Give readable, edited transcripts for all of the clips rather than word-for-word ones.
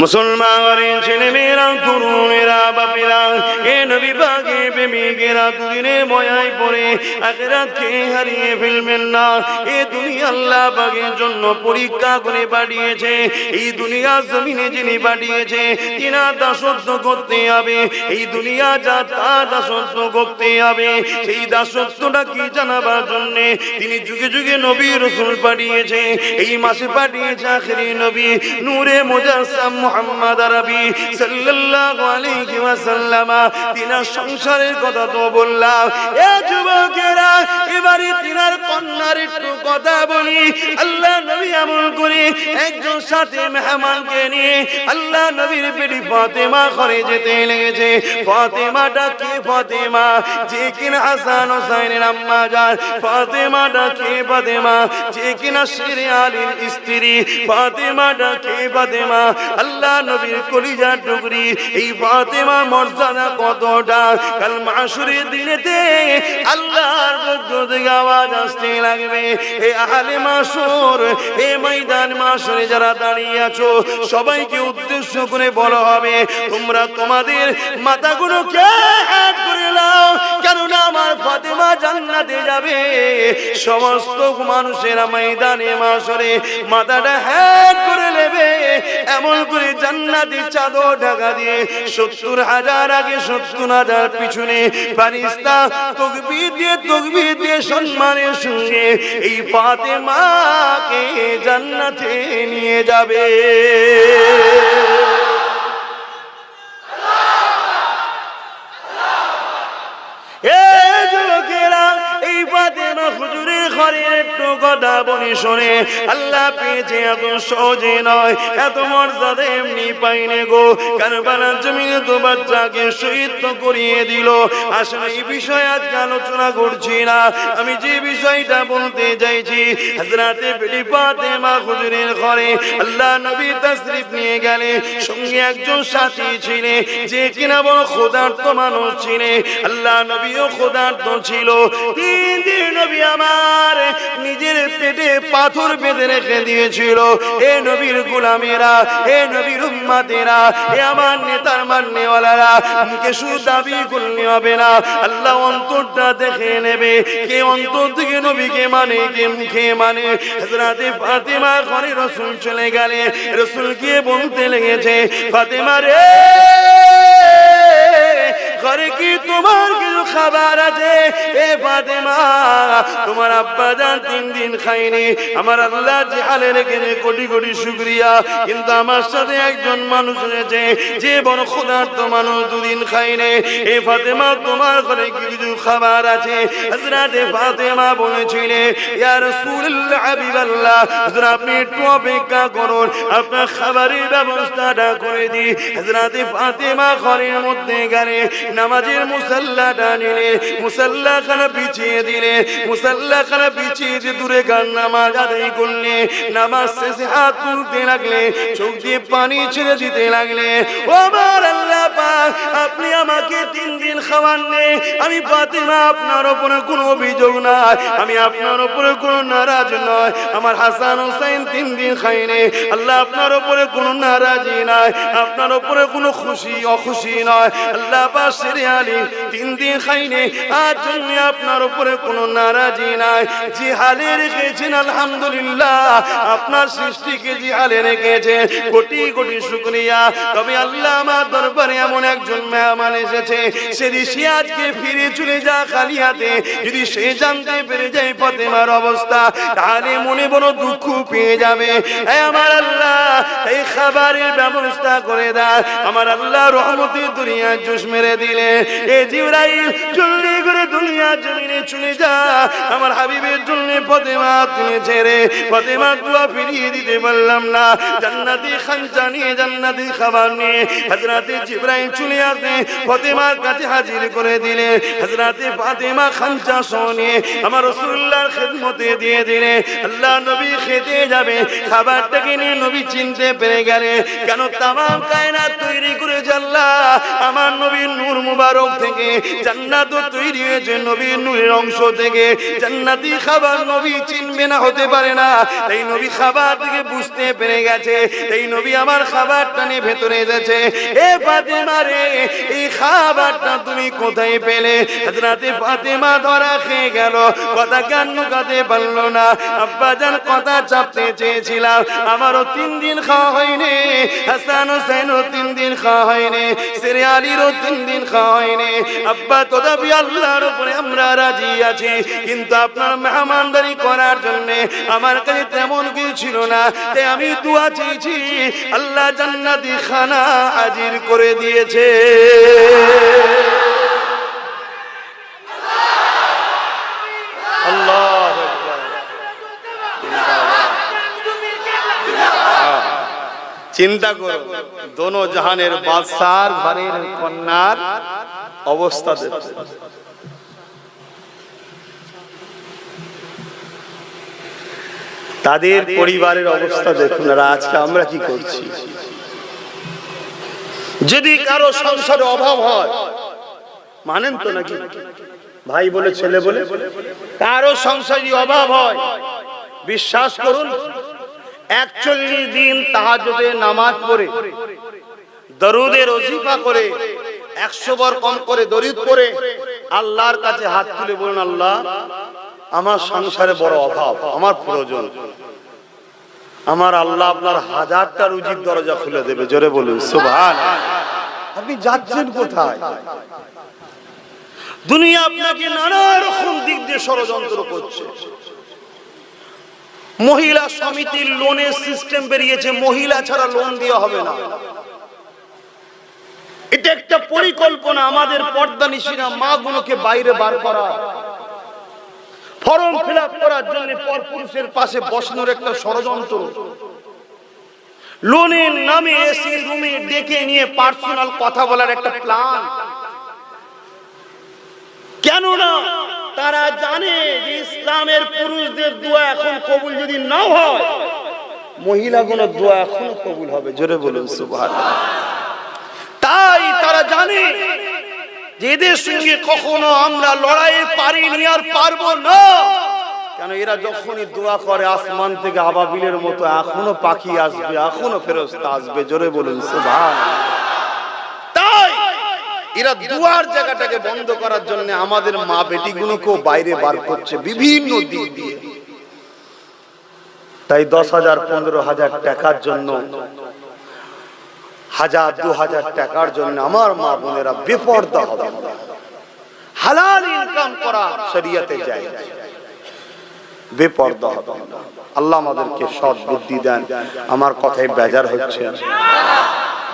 মুসলমানের ছেলে মেয়েরা, তরুণেরা, বাপেরা, এ নবী পাকে প্রেমিকেরা দুদিনের বয়ায় পড়ে আখিরাতকে হারিয়ে ফেলবেন না। এ দুনিয়া আল্লাহ পাকের জন্য পরীক্ষা করে পাঠিয়েছে। এই দুনিয়া জমিনে যিনি পাঠিয়েছে তিনা দাসত্ব করতে হবে। এই দুনিয়া যা তা দাসত্ব করতে হবে। সেই দাসত্বটা কি জানাবার জন্য তিনি যুগে যুগে নবী রাসূল পাঠিয়েছে। এই মাসে পাঠিয়েছে আখেরি নবী নূরে মুজাসসাম মুহাম্মদ আরবি সাল্লাল্লাহু আলাইহি ওয়াসাল্লাম। তিনার সংসারের কথা তো বললাম। এ যুবকেরা, এবারে তিনার কন্যার একটু কথা বলি। আল্লাহ নবী আমল করে একজন সাথে মেহমানকে নিয়ে আল্লাহ নবীর বেটি ফাতেমা ঘরে যেতে লেগেছে। ফাতেমাটা কে? ফাতেমা যে কিনা হাসান হোসেনের আম্মা যান। ফাতেমাটা কে? ফাতেমা যে কিনা শেরে আলীর স্ত্রী। ফাতেমাটা কে? ফাতেমা আল্লাহ নবীর কলিজার টুকরি। এই ফাতেমা মর্যাদা কতটা! কাল মাশরের দিনেতে আল্লাহর পক্ষ থেকে আওয়াজ আসতে লাগবে, হে আহলে মাশর, হে ময়দান মাশরে যারা দাঁড়িয়ে আছো, সবাইকে উদ্দেশ্য করে বলা হবে, তোমরা তোমাদের মাথাগুলোকে হেঁট করে নাও, কেননা আমার ফাতেমা জান্নাতে যাবে। সমস্ত মানুষেরা ময়দানে মাশরে মাথাটা হেঁট করে নেবে। এমন করে জান্নাতি চাদর ঢাকা দিয়ে 70,000 আগে 70,000 পিছনে ফেরেশতা তাকবীর দিয়ে সম্মানের সঙ্গে এই ফাতেমাকে জান্নাতে নিয়ে যাবে। এই ফাতেমা হুজুরের ঘরে একটু কথা বলি শোনে। আল্লাহ পেয়েছে এত সহজে নয়, এত মর্যাদা এমনি পাইনি গো। কারবালার জমিনে তো বাচ্চাকে শহীদ তো করিয়ে দিল। আসলে এই বিষয়ে আজকে আলোচনা করছি না। আমি যে বিষয়টা বলতে চাইছি, হযরতে বেটি ফাতেমা হুজুরের ঘরে আল্লাহ নবী তাশরীফ নিয়ে গেলে সঙ্গে একজন সাথী ছিলেন যে কিনা বড় ক্ষুধার্ত মানুষ ছিলেন। আল্লাহ নবীও ক্ষুধার্ত ছিল। 3 দিন নবী আমার নিজের পেটে পাথর বেঁধে রেখে দিয়েছিল। এ নবীর গোলামেরা, এ নবীর উম্মতেরা, এ আমার নেতার মাননেওয়ালারা, মুখে শুধু দাবি করলে হবে না, আল্লাহ অন্তরটা দেখে নেবে। কে অন্তর থেকে নবীকে মানে, কে মুখে মানে। হযরতে ফাতেমা ঘরে রাসূল চলে গেলে রাসূল গিয়ে বলতে লেগেছে, ফাতেমা রে, ঘরে কি তোমার কিছু খাবার আছে? এ ফাতেমা, তোমার আব্বা জান 3 দিন খায়নি। আমার আল্লাহ যে হালে রেখেছে কোটি কোটি শুকরিয়া, কিন্তু আমার সাথে একজন মানুষ রয়েছে যে বড় ক্ষুধার্ত মানুষ, 2 দিন খায়নি। এ ফাতেমা, তোমার ঘরে কি কিছু খাবার আছে? হযরতে ফাতেমা বলেছিলেন, ইয়া রাসূলুল্লাহ, হাবিবাল্লাহ, হুজুর আপনি একটু অপেক্ষা করুন, আপনার খাবারের ব্যবস্থাটা করে দিই। হযরতে ফাতেমা ঘরের মধ্যে গেলে নামাজের মুসাল্লাটা নিলে, মুসাল্লাখানা বিছিয়ে দিলে, মুসাল্লাখানা বিছিয়ে দিয়ে দূরে গান নামাজ আদায় করলে, নামাজ শেষে হাত তুলতে লাগলে, চোখ দিয়ে পানি ছেড়ে দিতে লাগলে। ও আমার আল্লাহ পাক, আপনি আমাকে 3 দিন খাওয়াননি। আমি ফাতেমা আপনার উপরে কোনো অভিযোগ নাই, আমি আপনার উপরে কোনো নারাজ নয়। আমার হাসান হোসেন 3 দিন খায়নি। আল্লাহ আপনার উপরে কোনো নারাজি নাই, আপনার উপরে কোনো অখুশি নয়। আল্লাহ পাক শেরে আলী 3 দিন খায়নি, আজ জন্য আপনার উপরে কোনো নারাজি নাই। যে হালে রেখেছেন আলহামদুলিল্লাহ, আপনার সৃষ্টিকে যে হালে রেখেছেন কোটি কোটি শুকরিয়া। তবে আল্লাহ আমার দরবারে এমন একজন মেহমান এসেছে, যদি সে আজকে ফিরে চলে যায় খালি হাতে, যদি সে জানতে পেরে যায় ফাতেমার অবস্থা, তাহলে মনে বড় দুঃখ পেয়ে যাবে। আমার আল্লাহ এই খাবারের ব্যবস্থা করে দেয়। আমার আল্লাহ রহমতের দুনিয়ার জোশ মেরে দিলে, এ জিবরাইল জলদি করে দুনিয়া জমিনে চলে যা, আমার হাবিবের জন্য ফাতেমা তুমি ছেড়ে। ফাতেমা দোয়া ফিরিয়ে দিতে পারলাম না। জান্নাতি খানচা নিয়ে, জান্নাতি খাবার নিয়ে হযরতে জিবরাইল চলে আসে, ফাতেমার কাছে হাজির করে দিলে। হযরতে ফাতেমা খানচা নিয়ে আমার রাসূলুল্লাহর খিদমতে দিয়ে দিলে। আল্লাহ নবী খেতে যাবে, খাবারটাকে নিয়ে নবী চিনতে পেরে গেলে, কেন তামাম কায়নাত তৈরি করে আল্লাহ আমার নবীর নূর মুবারক থেকে, জান্নাত তৈরি হয়েছে নবীর নূরের অংশ থেকে। জান্নাতি খাবার নবী চিনবে না, হতে পারে না। তাই নবী খাবার থেকে বুঝতে পেরে গেছে, তাই নবী আমার খাবারটা নিয়ে ভেতরে এসেছে। এ ফাতেমা রে, এই খাবারটা তুমি কোথায় পেলে? হযরতে ফাতেমা ধরা খেয়ে গেল, কথা কান লুকাতে পারলো না। আব্বাজান কথা চাপতে চেয়েছিলাম, আমারও 3 দিন খাওয়া হয়নি, হাসান হোসেনও 3 দিন খাওয়া হয়নি, সেরে আলীরও 3 দিন খাওয়া হয়নি। আব্বা তথাপি আল্লাহর উপরে আমরা রাজি আছি, কিন্তু আপনার মেহমানদারি করার জন্য আমার কাছে তেমন কিছু ছিল না। তাই আমি দোয়া চেয়েছি, আল্লাহ জান্নাতি খানা হাজির করে দিয়েছে। আল্লাহু আকবার। চিন্তা করো, দোনো জাহানের বাদশার ঘরের কন্যার অবস্থা দেখো। তাদের পরিবারের অবস্থা দেখুন, আর আজকে আমরা কি করছি। যদি কারো সংসারে অভাব হয়, মানেন তো নাকি? ভাই বলে ছেলে বলে কারো সংসারে অভাব হয়, বিশ্বাস করুন 41 দিন তাহাজ্জুদে নামাজ পড়ে, দরুদে ওজিফা করে, 100 বার কম করে দরুদ পড়ে আল্লাহর কাছে হাত তুলে বলুন, আল্লাহ আমার সংসারে বড় অভাব, আমার প্রয়োজন। আমার আল্লাহ আপনার 1000টা রুজির দরজা খুলে দেবে। জোরে বলুন সুবহানাল্লাহ। আপনি যাচ্ছেন কোথায়? দুনিয়া আপনাকে নানা রকম দিক দিয়ে ষড়যন্ত্র করছে। মহিলা সমিতির লোনের সিস্টেম বেরিয়েছে, মহিলা ছাড়া লোন দেওয়া হবে না। এটা একটা পরিকল্পনা, আমাদের পর্দানিশীরা মা গুলোকে বাইরে বার করা, ফর্ম ফিল আপ করার জন্য পরপুরুষের পাশে বসানোর একটা ষড়যন্ত্র। লোনের নামে এসি রুমে ডেকে নিয়ে পার্সোনাল কথা বলার একটা প্ল্যান। কেননা তারা জানে যে ইসলামের পুরুষদের দোয়া এখন কবুল যদি না হয়, মহিলাগুলোর দোয়া এখনো কবুল হবে। জোরে বলুন সুবহানাল্লাহ। তাই তারা জানে যে এদের সঙ্গে কখনো আমরা লড়াই পারিনি আর পারবো না। কেন এরা যখনই দোয়া করে আসমান থেকে আবাবিলের মতো এখনো পাখি আসবে, এখনো ফেরেশতা আসবে। জোরে বলুন সুবহানাল্লাহ। তাই এরা দুয়ার জায়গাটাকে বন্ধ করার জন্য আমাদের মা বেটিগুলোকেও বাইরে বার করছে বিভিন্ন দিক দিয়ে। তাই 10,000 15,000 টাকার জন্য, 1000 2000 টাকার জন্য আমার মা বোনেরা বেপরদা হবে। হালাল ইনকাম করা শরীয়তে জায়েজ, বেপরদা হবে। আল্লাহ আমাদেরকে সৎ বুদ্ধি দেন। আমার কথায় বেজার হচ্ছে?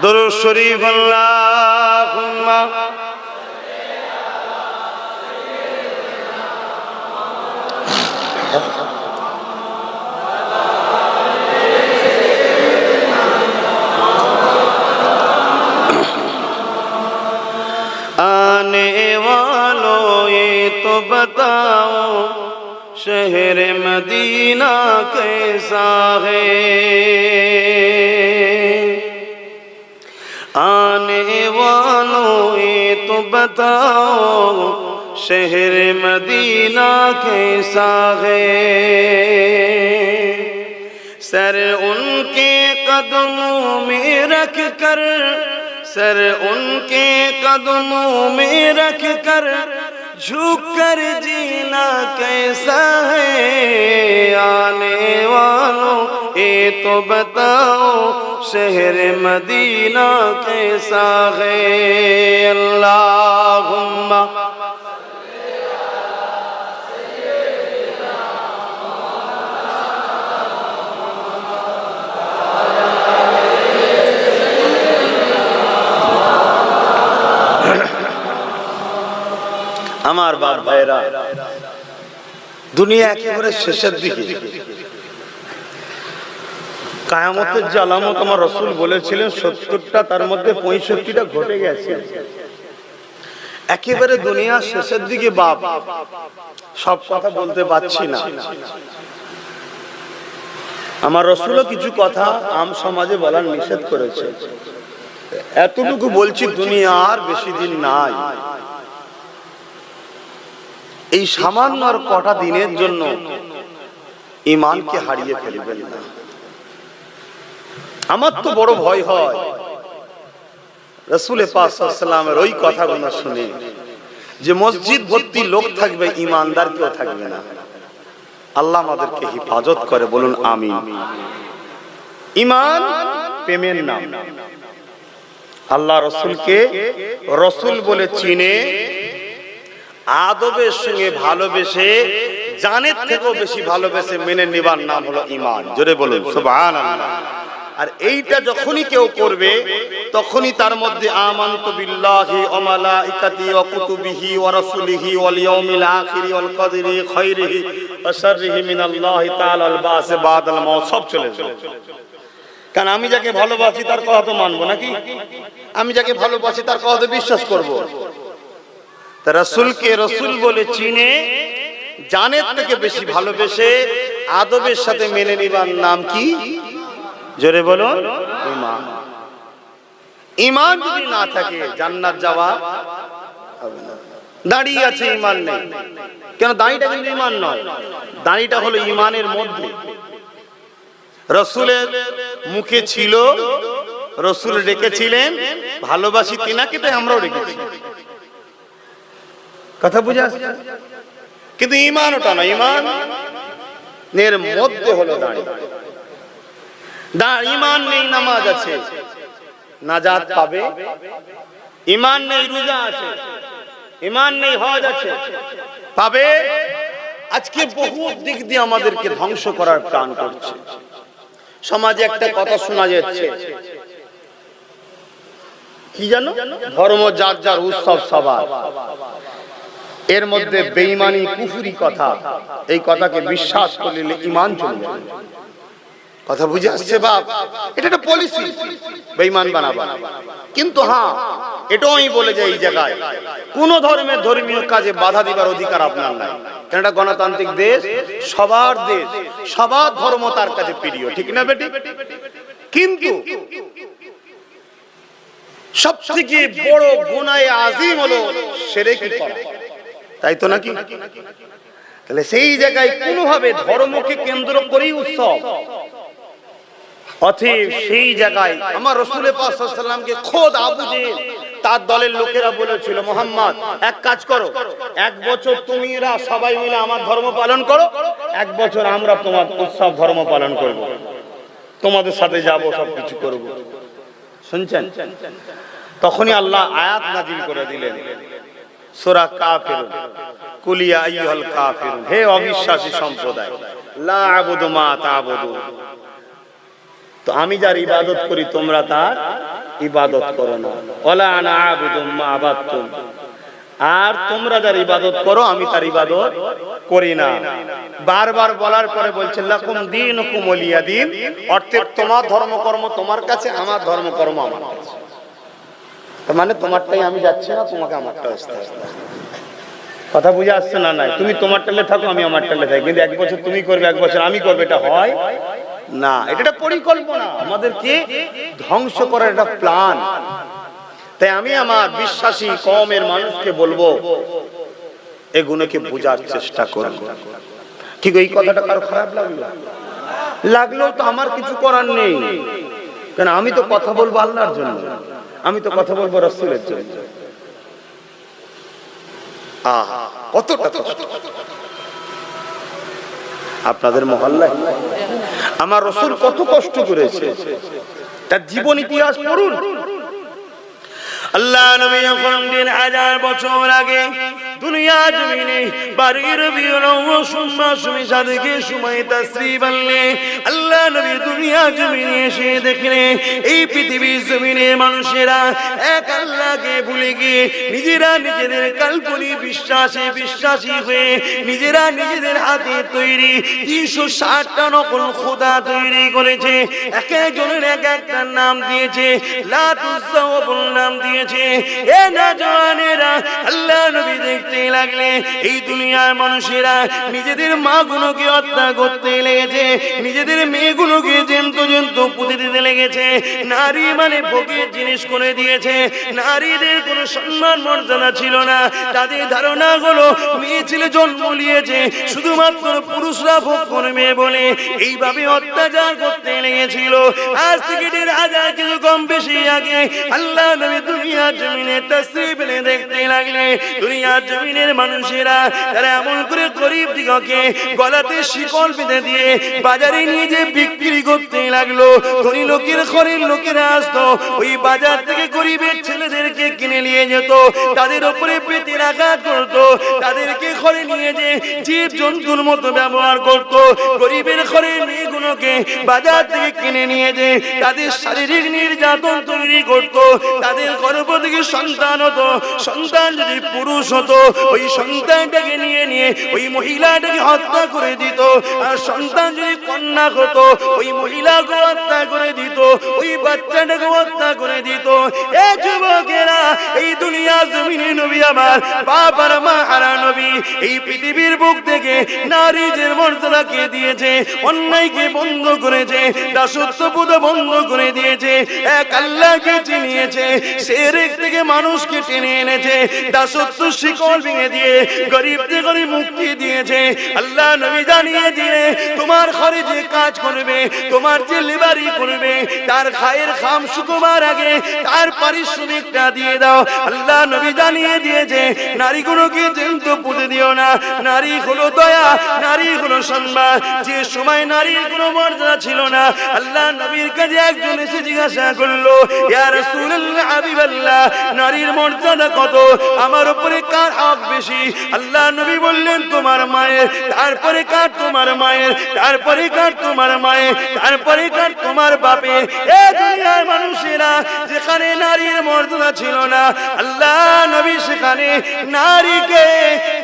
দরুদ শরীফ আল্লাহুম্মা आने वालों ये तो बताओ शहर मदीना कैसा है। आने वालों ये तो बताओ शहर मदीना कैसा है। सर उनके कदमों में रख कर, सर उनके कदमों में रख कर झुक कर जीना कैसा है। आने वालों ये तो बताओ शहर मदीना कैसा है। अल्लाहुम्मा আমার বাপ ভাইরা, দুনিয়া একেবারে শেষের দিকে। কিয়ামতের যে আলামত আমার রাসূল বলেছিলেন 70টা, তার মধ্যে 65টা ঘটে গেছে। একেবারে দুনিয়া শেষের দিকে বাপ, সব কথা বলতে পারছি না। আমার রাসূলও কিছু কথা আম সমাজে বলার নিষেধ করেছে। এতটুকু বলছি, দুনিয়ার বেশি দিন নাই। এই সামান্য আর কটা দিনের জন্য ঈমানকে হারিয়ে ফেলবেন না। আমার তো বড় ভয় হয় রাসূল পাক সাল্লাল্লাহু আলাইহি ওয়াসাল্লামের ওই কথাগুলো শুনে, যে মসজিদ ভর্তি লোক থাকবে, ঈমানদার কেউ থাকবে না। আল্লাহ আমাদেরকে হেফাজত করে, বলুন আমিন। ঈমান প্রেমের নাম। আল্লাহ রসুলকে রসুল বলে চিনে, আদবের সঙ্গে ভালোবেসে, জানের থেকেও বেশি ভালোবেসে মেনে নেবার নাম হলো ঈমান। জোরে বলুন সুবহানাল্লাহ। আর এইটা যখনই কেউ করবে, তখনই তার মধ্যে আমানতু বিল্লাহি ওয়া মালাইকাতিহি ওয়া কুতুবিহি ওয়া রাসূলিহি ওয়াল ইয়াউমিল আখিরি ওয়াল কদরি খাইরিহি ওয়া শাররিহি মিনাল্লাহি তাআলা আল বাস বাদাল মাউত সব চলে যাবে। কারণ আমি যাকে ভালোবাসি তার কথা তো মানবো নাকি? আমি যাকে ভালোবাসি তার কথা তো বিশ্বাস করবো। তা রাসূলকে রসুল বলে চিনে, জানের থেকে বেশি ভালোবেসে, আদবের সাথে মেনে নিবার নাম কি? জোরে বলুন ঈমান। ঈমান যদি না থাকে জান্নাত যাওয়া হবে না। দাঁড়িয়ে আছে, ঈমান নেই। কেন? দাঁড়িটা কিন্তু ঈমান নয়, দাঁড়িটা হলো ঈমানের মধ্যে। রসুলের মুখে ছিল, রসুল ডেকেছিলেন ভালোবাসি তিনাকে, তাই আমরাও ডেকেছি। কথা বুঝে আসছে? কিন্তু ঈমান ওটা না, ঈমান এর মধ্যে হলো দাঁড়ি। ঈমান নেই নামাজ আছে, নাজাত পাবে। ঈমান নেই রোজা আছে, ঈমান নেই হজ আছে, পাবে। আজকে বহু দিক দিয়ে আমাদেরকে ধ্বংস করার প্ল্যান করছে। সমাজে একটা কথা শোনা যাচ্ছে, কি জানো? ধর্ম যার যার, উৎসব সবার। এর মধ্যে বেঈমানি কুফরি কথা, এই কথাকে বিশ্বাস করলে ঈমান চলে যাবে। কথা বুঝে আসছে বাপ? এটা একটা পলিসি, বেঈমান বানাবা। কিন্তু হ্যাঁ, এটাও আমি বলে যাই, এই জায়গায় কোন ধর্মের ধর্মীয় কাজে বাধা দিবার অধিকার আপনার নাই। কারণ এটা গণতান্ত্রিক দেশ, সবার দেশ, সবার ধর্ম তার কাছে প্রিয়, ঠিক না বেটি? কিন্তু সবথেকে বড় গুনাহে আযীম হলো শিরক করা, তাই তো নাকি? তাহলে সেই জায়গায় কোনোভাবে ধর্মকে কেন্দ্র করেই উৎসব, অতএব সেই জায়গায় আমার রাসূল পাক সাল্লাল্লাহু আলাইহি ওয়াসাল্লামকে খোদ আবু জেহেল তার দলের লোকেরা বলেছিল, মুহাম্মদ এক কাজ করো, এক বছর তুমিরা সবাই মিলে আমার ধর্ম পালন করো, এক বছর আমরা তোমার উৎসব ধর্ম পালন করব, তোমাদের সাথে যাব, সবকিছু করব। শুনছেন? তখনই আল্লাহ আয়াত নাযিল করে দিলেন, সূরা কাফিরুন, কুল ইয়া আইয়ুহাল কাফিরুন, হে অবিশ্বাসী সম্প্রদায়, লা আ'বুদু মা তা'বুদুন, তো আমি যার ইবাদত করি তোমরা তার ইবাদত করো না। ওয়ালা আনা আ'বুদু মা আবাদতুম, আর তোমরা যার ইবাদত করো আমি তার ইবাদত করি না। বারবার বলার পরে বলছেন লাকুম দীনুকুম ওয়ালিয়া দীন, অর্থাৎ তোমার ধর্মকর্ম তোমার কাছে, আমার ধর্মকর্ম আমার কাছে। তার মানে তোমারটাই আমি যাচ্ছি না, তোমাকে আমারটা আসতে আসতে। কথা বুঝে আসছে না? নাই, তুমি তোমার টালে থাকো, আমি আমার টালে থাকি, কিন্তু এক বছর তুমি করবে, এক বছর আমি করবে, এটা হয় না। এটা পরিকল্পনা, আমাদেরকে ধ্বংস করার একটা প্ল্যান। তাই আমি আমার বিশ্বাসী কওমের মানুষকে বলবো, এগুলোকে বোঝার চেষ্টা করব। ঠিক এই কথাটা কারো খারাপ লাগলো তো আমার কিছু করার নেই, কারণ আমি তো কথা বলবো আল্লাহর জন্য, আমি তো কথা বলবো রাসূলের জন্য। আহা, কতটা কষ্ট আপনাদের মহল্লায়। আমার রাসূল কত কষ্ট করেছে, তার জীবন ইতিহাস পড়ুন। আল্লাহ নবী যখন 1000 বছর আগে দুনিয়া জমিনে বারো রবিউল আউয়াল সুম্মা সাদেকে সময় তাশরীফ আনলে, আল্লাহ নবী দুনিয়া জমিনে এসে দেখলেন এই পৃথিবীর জমিনে মানুষেরা এক আল্লাহকে ভুলে গিয়ে নিজেরা নিজেদের কাল্পনিক বিশ্বাসী হয়ে নিজেরা নিজেদের হাতে তৈরি 360টা নকল খোদা তৈরি করেছে। এক একজনের এক একটা নাম দিয়েছে, লাত উজ্জা নাম দিয়েছে। এ নওজওয়ানেরা, আল্লাহ নবী দেখতে দেখতে লাগলে এই দুনিয়ার মানুষেরা নিজেদের মাগুলোকে হত্যা করতে লেগেছে, নিজেদের মেয়েগুলোকে জেন্ত পুঁতে দিতে লেগেছে। নারী মানে ভোগের জিনিস করে দিয়েছে, নারীদের কোনো সম্মান মর্যাদা ছিল না। তাদের ধারণা হলো মেয়ে ছেলে জন্ম নিয়েছে শুধুমাত্র পুরুষরা ভোগ করবে বলে, এইভাবে অত্যাচার করতে লেগেছিল। আজ থেকে 1,000 কিছু কম বেশি আগে আল্লাহ নবী দুনিয়ার জমিনে তাশরীফ এনে দেখতে লাগলে দুনিয়ার জমিনের মানুষেরা তারা এমন করে গরিব দিগকে গলাতে শিকল বেঁধে দিয়ে বাজারে নিয়ে যে বিক্রি করতে লাগলো। ধনী লোকের ঘরের লোকেরা আসতো, ওই বাজার থেকে গরিবের ছেলেদেরকে কিনে নিয়ে যেত, তাদের উপরে পেটের আঘাত করতো, তাদেরকে ঘরে নিয়ে যে জীব জন্তুর মতো ব্যবহার করতো। গরিবের ঘরের মেয়েগুলোকে বাজার থেকে কিনে নিয়ে যে তাদের শারীরিক নির্যাতন তৈরি করতো। তাদের গর্ভ থেকে সন্তান হতো, সন্তান যদি পুরুষ হতো ওই সন্তানটাকে নিয়ে ওই মহিলাটাকে হত্যা করে দিত। আর সন্তান যদি কন্যা হতো ওই মহিলাকে হত্যা করে দিত, ওই বাচ্চাটাকে হত্যা করে দিত। এ যুবকেরা, এই দুনিয়া জমিনে নবী আমার বাবার মা হারা নবী এই পৃথিবীর বুক থেকে নারীদের মর্যাদাকে দিয়েছে, অন্যায়কে বন্ধ করেছে, দাসত্ববোধ বন্ধ করে দিয়েছে, এক আল্লাহকে চিনিয়েছে, শিরক থেকে মানুষকে টেনে এনেছে, দাসত্ব শিকল ভেঙে দিয়ে গরিবদের ঘরে মুক্তি দিয়েছে। আল্লাহ নবী জানিয়ে দিয়ে তোমার ঘরে যে কাজ করবে, তোমার যে লেবারি করবে, তার খায়ের খাম শুকোবার আগে তার পারিশ্রমিকটা দিয়ে দাও। আল্লাহ নবী জানিয়ে দিয়েছে নারীগুলোকে জেন্ত পুঁতে দিও না। নারী হলো দয়া, নারী হলো সম্মান। যে সময় নারীর কোনো মর্যাদা ছিল না, আল্লাহ নবীর কাছে একজন এসে জিজ্ঞাসা করলো, ইয়া রাসূলুল্লাহ হাবিবাল্লাহ, নারীর মর্যাদা কত, আমার উপরে কার হক বেশি? আল্লাহ নবী বললেন তোমার মায়ের, তারপরে কার তোমার মায়ের, তারপরে কার তোমার মায়ের, তারপরে কার তোমার বাপের। এ দুনিয়ার মানুষেরা যেখানে নারীর মর্যাদা ছিল না, আল্লাহ নবী সেখানে নারীকে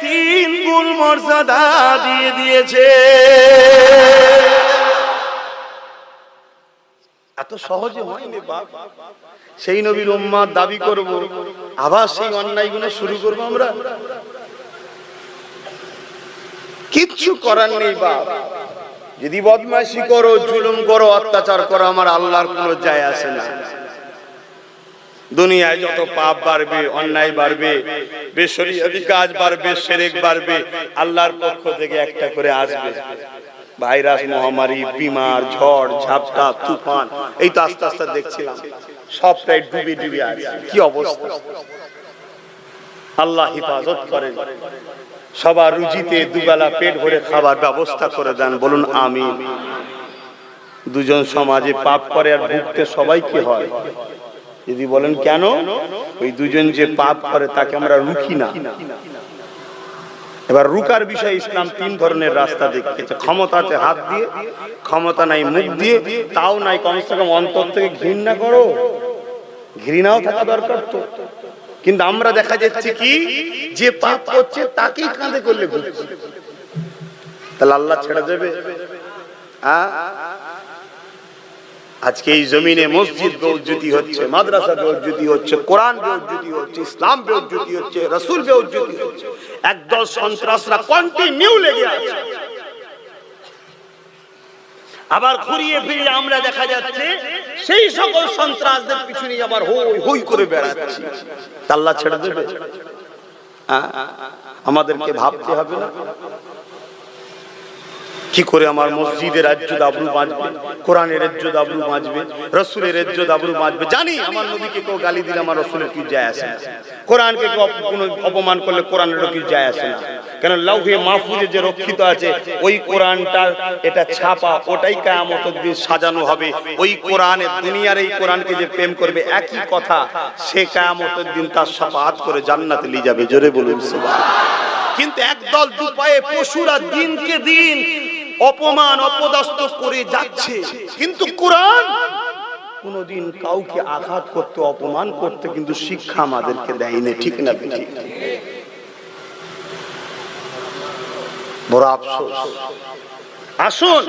3 গুণ মর্যাদা দিয়ে দিয়েছে। এত সহজে হয়নি বাপ। সেই নবীর উম্মত দাবি করব, আবার সেই অন্যায়গুলো শুরু করবো আমরা? কিচ্ছু করার নেই বাপ। যদি বদমাইশি করো, জুলুম করো, অত্যাচার করো, আমার আল্লাহর কোনো যায় আসে না। দুনিয়ায় যত পাপ বাড়বে, অন্যায় বাড়বে, বেশরিয়াতি কাজ বাড়বে, শিরক বাড়বে, আল্লাহর পক্ষ থেকে একটা করে আসবে ভাইরাস, মহামারী, বিমার, ঝড় ঝাপটা, তুফান। এই তো আস্তে আস্তে দেখছিলাম সব প্রায় ডুবে ডুবে আছে। কি অবস্থা! আল্লাহ হিফাজত করেন, সবার রুজিতে দুবেলা পেট ভরে খাবার ব্যবস্থা করে দেন, বলুন আমিন। দুজন সমাজে পাপ করে আর ভুগতে সবাই কি হয়? যদি বলেন কেন? ওই দুজন যে পাপ করে তাকে আমরা রুখি না। এবার রুকার বিষয় ইসলাম 3 ধরনের রাস্তা দেখিয়েছে। ক্ষমতা আছে হাত দিয়ে, ক্ষমতা নাই মুখ দিয়ে, তাও নাই কমসে কম অন্তর থেকে ঘৃণা করো। ঘৃণাও থাকা দরকার তো। কিন্তু আমরা দেখা যাচ্ছে কি, যে পাপ করছে তাকেই কাঁধে করলে ঘুরছে। তাহলে আল্লাহ ছেড়ে দেবে? আজকে এই জমিনে মসজিদ বেউজ্জতি হচ্ছে, মাদ্রাসা বেউজ্জতি হচ্ছে, কোরআন বেউজ্জতি হচ্ছে, ইসলাম বেউজ্জতি হচ্ছে, রাসূল বেউজ্জতি হচ্ছে। একদল সন্ত্রাসরা কন্টিনিউ লেগে আছে। আবার ঘুরিয়ে ফিরিয়ে আমরা দেখা যাচ্ছে সেই সকল সন্ত্রাসদের পিছনে আবার হই হই করে বেড়াচ্ছি। আল্লাহ ছেড়ে দেবে? আমাদেরকে ভাবতে হবে না কি করে আমার মসজিদের ইজ্জত আবরু বাঁচবে, কোরআনের ইজ্জত আবরু বাঁচবে, রাসূলের ইজ্জত আবরু বাঁচবে। জানি আমার নবীকে কেউ গালি দিলে আমার রাসূলের কি যায় আসে না, কোরআনকে কেউ অপমান করলে কোরআনের কি যায় আসে না। কেন লাউহে মাহফুজে যে রক্ষিত আছে ওই কোরআনটা, এটা ছাপা, ওটাই কিয়ামতের দিন সাজানো হবে। ওই কোরআনের, দুনিয়ার এই কোরআনকে যে প্রেম করবে একই কথা, সে কিয়ামতের দিন তার শাফাআত করে জান্নাতে নিয়ে যাবে। জোরে বলুন সুবহানাল্লাহ। কিন্তু একদল দুপায়ে পশুরা দিনকে দিন অপমান অপদস্থ করে যাচ্ছে, কিন্তু কোরআন কোনদিন কাউকে আঘাত করতে, অপমান করতে কিন্তু শিক্ষা আমাদেরকে দেয়নি। ঠিক না? ঠিক। বড় আফসোস। আসুন,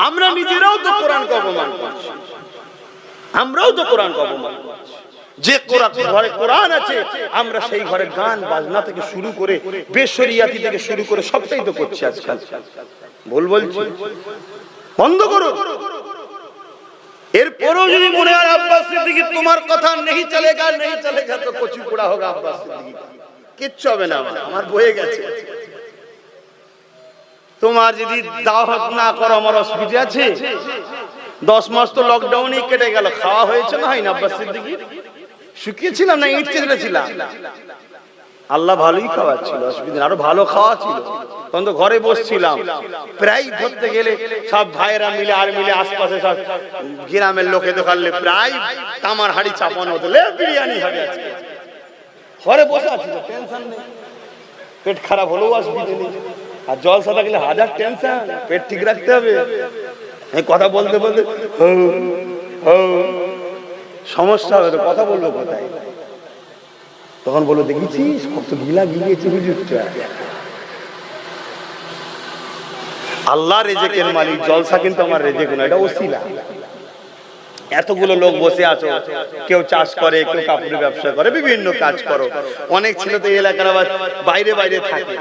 আমরা নিজেরাও তো কোরআনকে অপমান করছি, আমরাও তো কোরআনকে অপমান করছি। যে ঘরে কোরআন আছে আমরা সেই ঘরে গান বাজনা থেকে শুরু করে বেশরিয়াতি থেকে শুরু করে সবটাই তো করছি আজকাল। ভুল বলছি? বন্ধ করো। এরপরও যদি মনে হয় আব্বাস সিদ্দিকী তোমার কথা নেই চলেগা তো কচু পোড়া হোক আব্বাস সিদ্দিকী, কিচ্ছু হবে না, আমার বয়ে গেছে। তোমার যদি দাওয়াত না করো আমার অসুবিধা আছে? 10 মাস তো লকডাউনেই কেটে গেল, খাওয়া হয়েছে না হয় না আব্বাস সিদ্দিকী? শুকিয়েছিলাম না ইট চেঁচড়েছিলাম? আল্লাহ ভালোই খাওয়াচ্ছিল, অসুবিধা, আরো ভালো খাওয়া ছিল। তখন তো ঘরে বসছিলাম, প্রায় ধরতে গেলে সব ভাইয়েরা মিলে আর মিলে আশপাশে সব গ্রামের লোকে দোকানলে প্রায় তামার হাড়ি চাপানো হতো, বিরিয়ানি হবে আজকে। ঘরে বসে আছি, টেনশন নেই, পেট খারাপ হলেও অসুবিধা নেই। আর জলসা থাকলে হাজার টেনশন, পেট ঠিক রাখতে হবে। এই কথা বলতে বলতে সমস্যা হবে, তো কথা বলবো কোথায়? তখন বলো দেখেছিস কত গিলা গিলিয়েছে হুজুরটা। আল্লাহ রেজেকের মালিক, জলসা কিন্তু আমার রেজেক না, এটা ওসিলা। এতগুলো লোক বসে আছো, কেউ চাষ করে, কেউ কাপড়ের ব্যবসা করে, বিভিন্ন কাজ করো। অনেক ছেলে তো এলাকার আবার বাইরে বাইরে থাকে,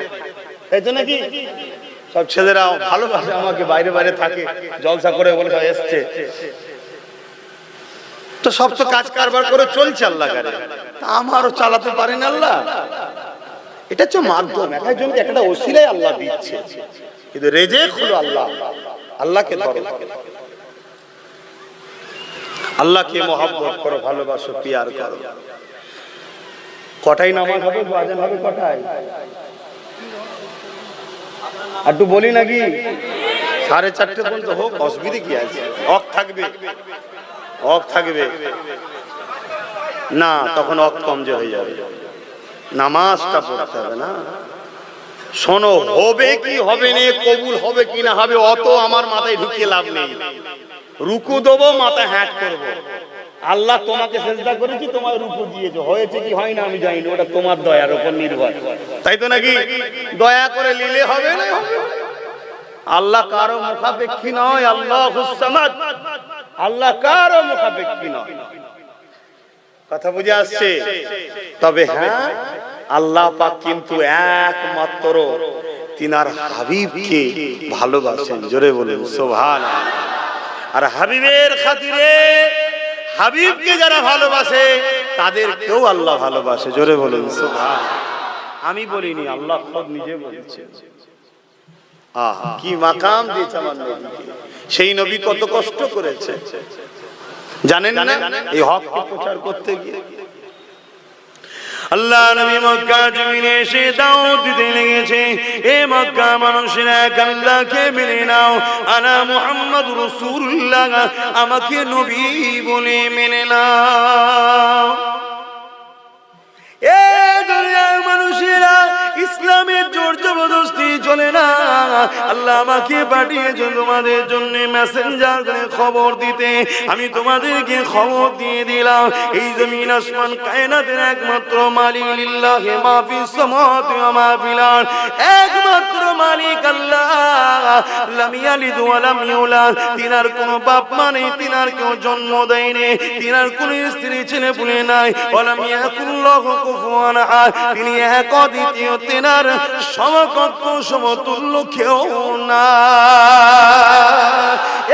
এই জন্য কি সব ছেলেরা ভালোবাসে আমাকে, বাইরে বাইরে থাকে, জলসা করে বলে সব এসছে। তো সব তো কাজ কারবার করে চলছে আল্লাহ কারে, আমারও চালাতে পারেন আল্লাহ। এটা হচ্ছে মাধ্যম, একজনকে একটা ওসিলাই আল্লাহ দিচ্ছে, কিন্তু রেজেক হলো আল্লাহ। আল্লাহকে ধরো, আল্লাহকে মহব্বত করো, ভালোবাসো, পিয়ার করো। কটাই নামাজ হবে, আজান হবে কটায়? একটু বলি নাকি 4:30 পর্যন্ত হোক, অসুবিধা কি আছে? হক থাকবে, হক থাকবে না, তখন হক কমজোর হয়ে যাবে। নামাজটা পড়তে হবে না। শোনো, হবে কি হবে না, কবুল হবে কি না হবে, অত আমার মাথায় ঢুকিয়ে লাভ নেই। রুকু দেবো, মাথা হ্যাট করবো। আল্লাহ তোমাকে সেজদা করেছি, তোমার রুকু দিয়েছে, হয়েছে কি হয় না আমি জানি না, ওটা তোমার দয়ার উপর নির্ভর, তাই তো নাকি? দয়া করে নিলে হবে না হবে। আল্লাহ কারো মুখাপেক্ষী নয়, আল্লাহুস সামাদ, আল্লাহ কারো মুখাপেক্ষী নয়। কথা বুঝে আসছে? তবে হ্যাঁ, আল্লাহ পাক কিন্তু একমাত্র তিনার হাবিবকে ভালোবাসেন। জোরে বলুন সুবহানাল্লাহ। আর হাবিবের খাতিরে, হাবিবকে যারা ভালোবাসে তাদেরকেও আল্লাহ ভালোবাসে। জোরে বলুন সুবহানাল্লাহ। আমি বলিনি, আল্লাহ খোদ নিজে বলেছে। আহা, কি মাকাম দিয়েছে আমার নবীকে। সেই নবী কত কষ্ট করেছে জানেন না এই হককে প্রচার করতে গিয়ে। আল্লাহ নবী মক্কা জমিনে এসে দাওয়াত দিতে লেগেছে, এ মক্কা মানুষেরা আল্লাহকে মেনে নাও, আনা মুহাম্মাদুর রাসূলুল্লাহ, আমাকে নবী বলে মেনে নাও। এ দুনিয়ার মানুষেরা, ইসলামের জোর জবরদস্তি চলে না। আল্লাহ আমাকে পাঠিয়েছে তোমাদের জন্য মেসেঞ্জার করে খবর দিতে। আমি তোমাদেরকে খবর দিয়ে দিলাম, এই জমিন আসমান কায়নাতের একমাত্র মালিক লিল্লাহি মা ফিস সামাওয়াতি ওয়া মা ফিল আরদ, একমাত্র মালিক আল্লাহ। লাম ইয়ালিদ ওয়া লাম ইউলাদ, তিনার কোনো বাপ মা নেই, তিনার কেউ জন্ম দেয়নি, তিনার কোনো স্ত্রী ছেলে পুলে নাই। ওয়া লাম ইয়াকুল্লাহু কুফুয়ান আহাদ, তিনি এক অদ্বিতীয়, তিনার সমকক্ষ সমতুল্য কেউ না।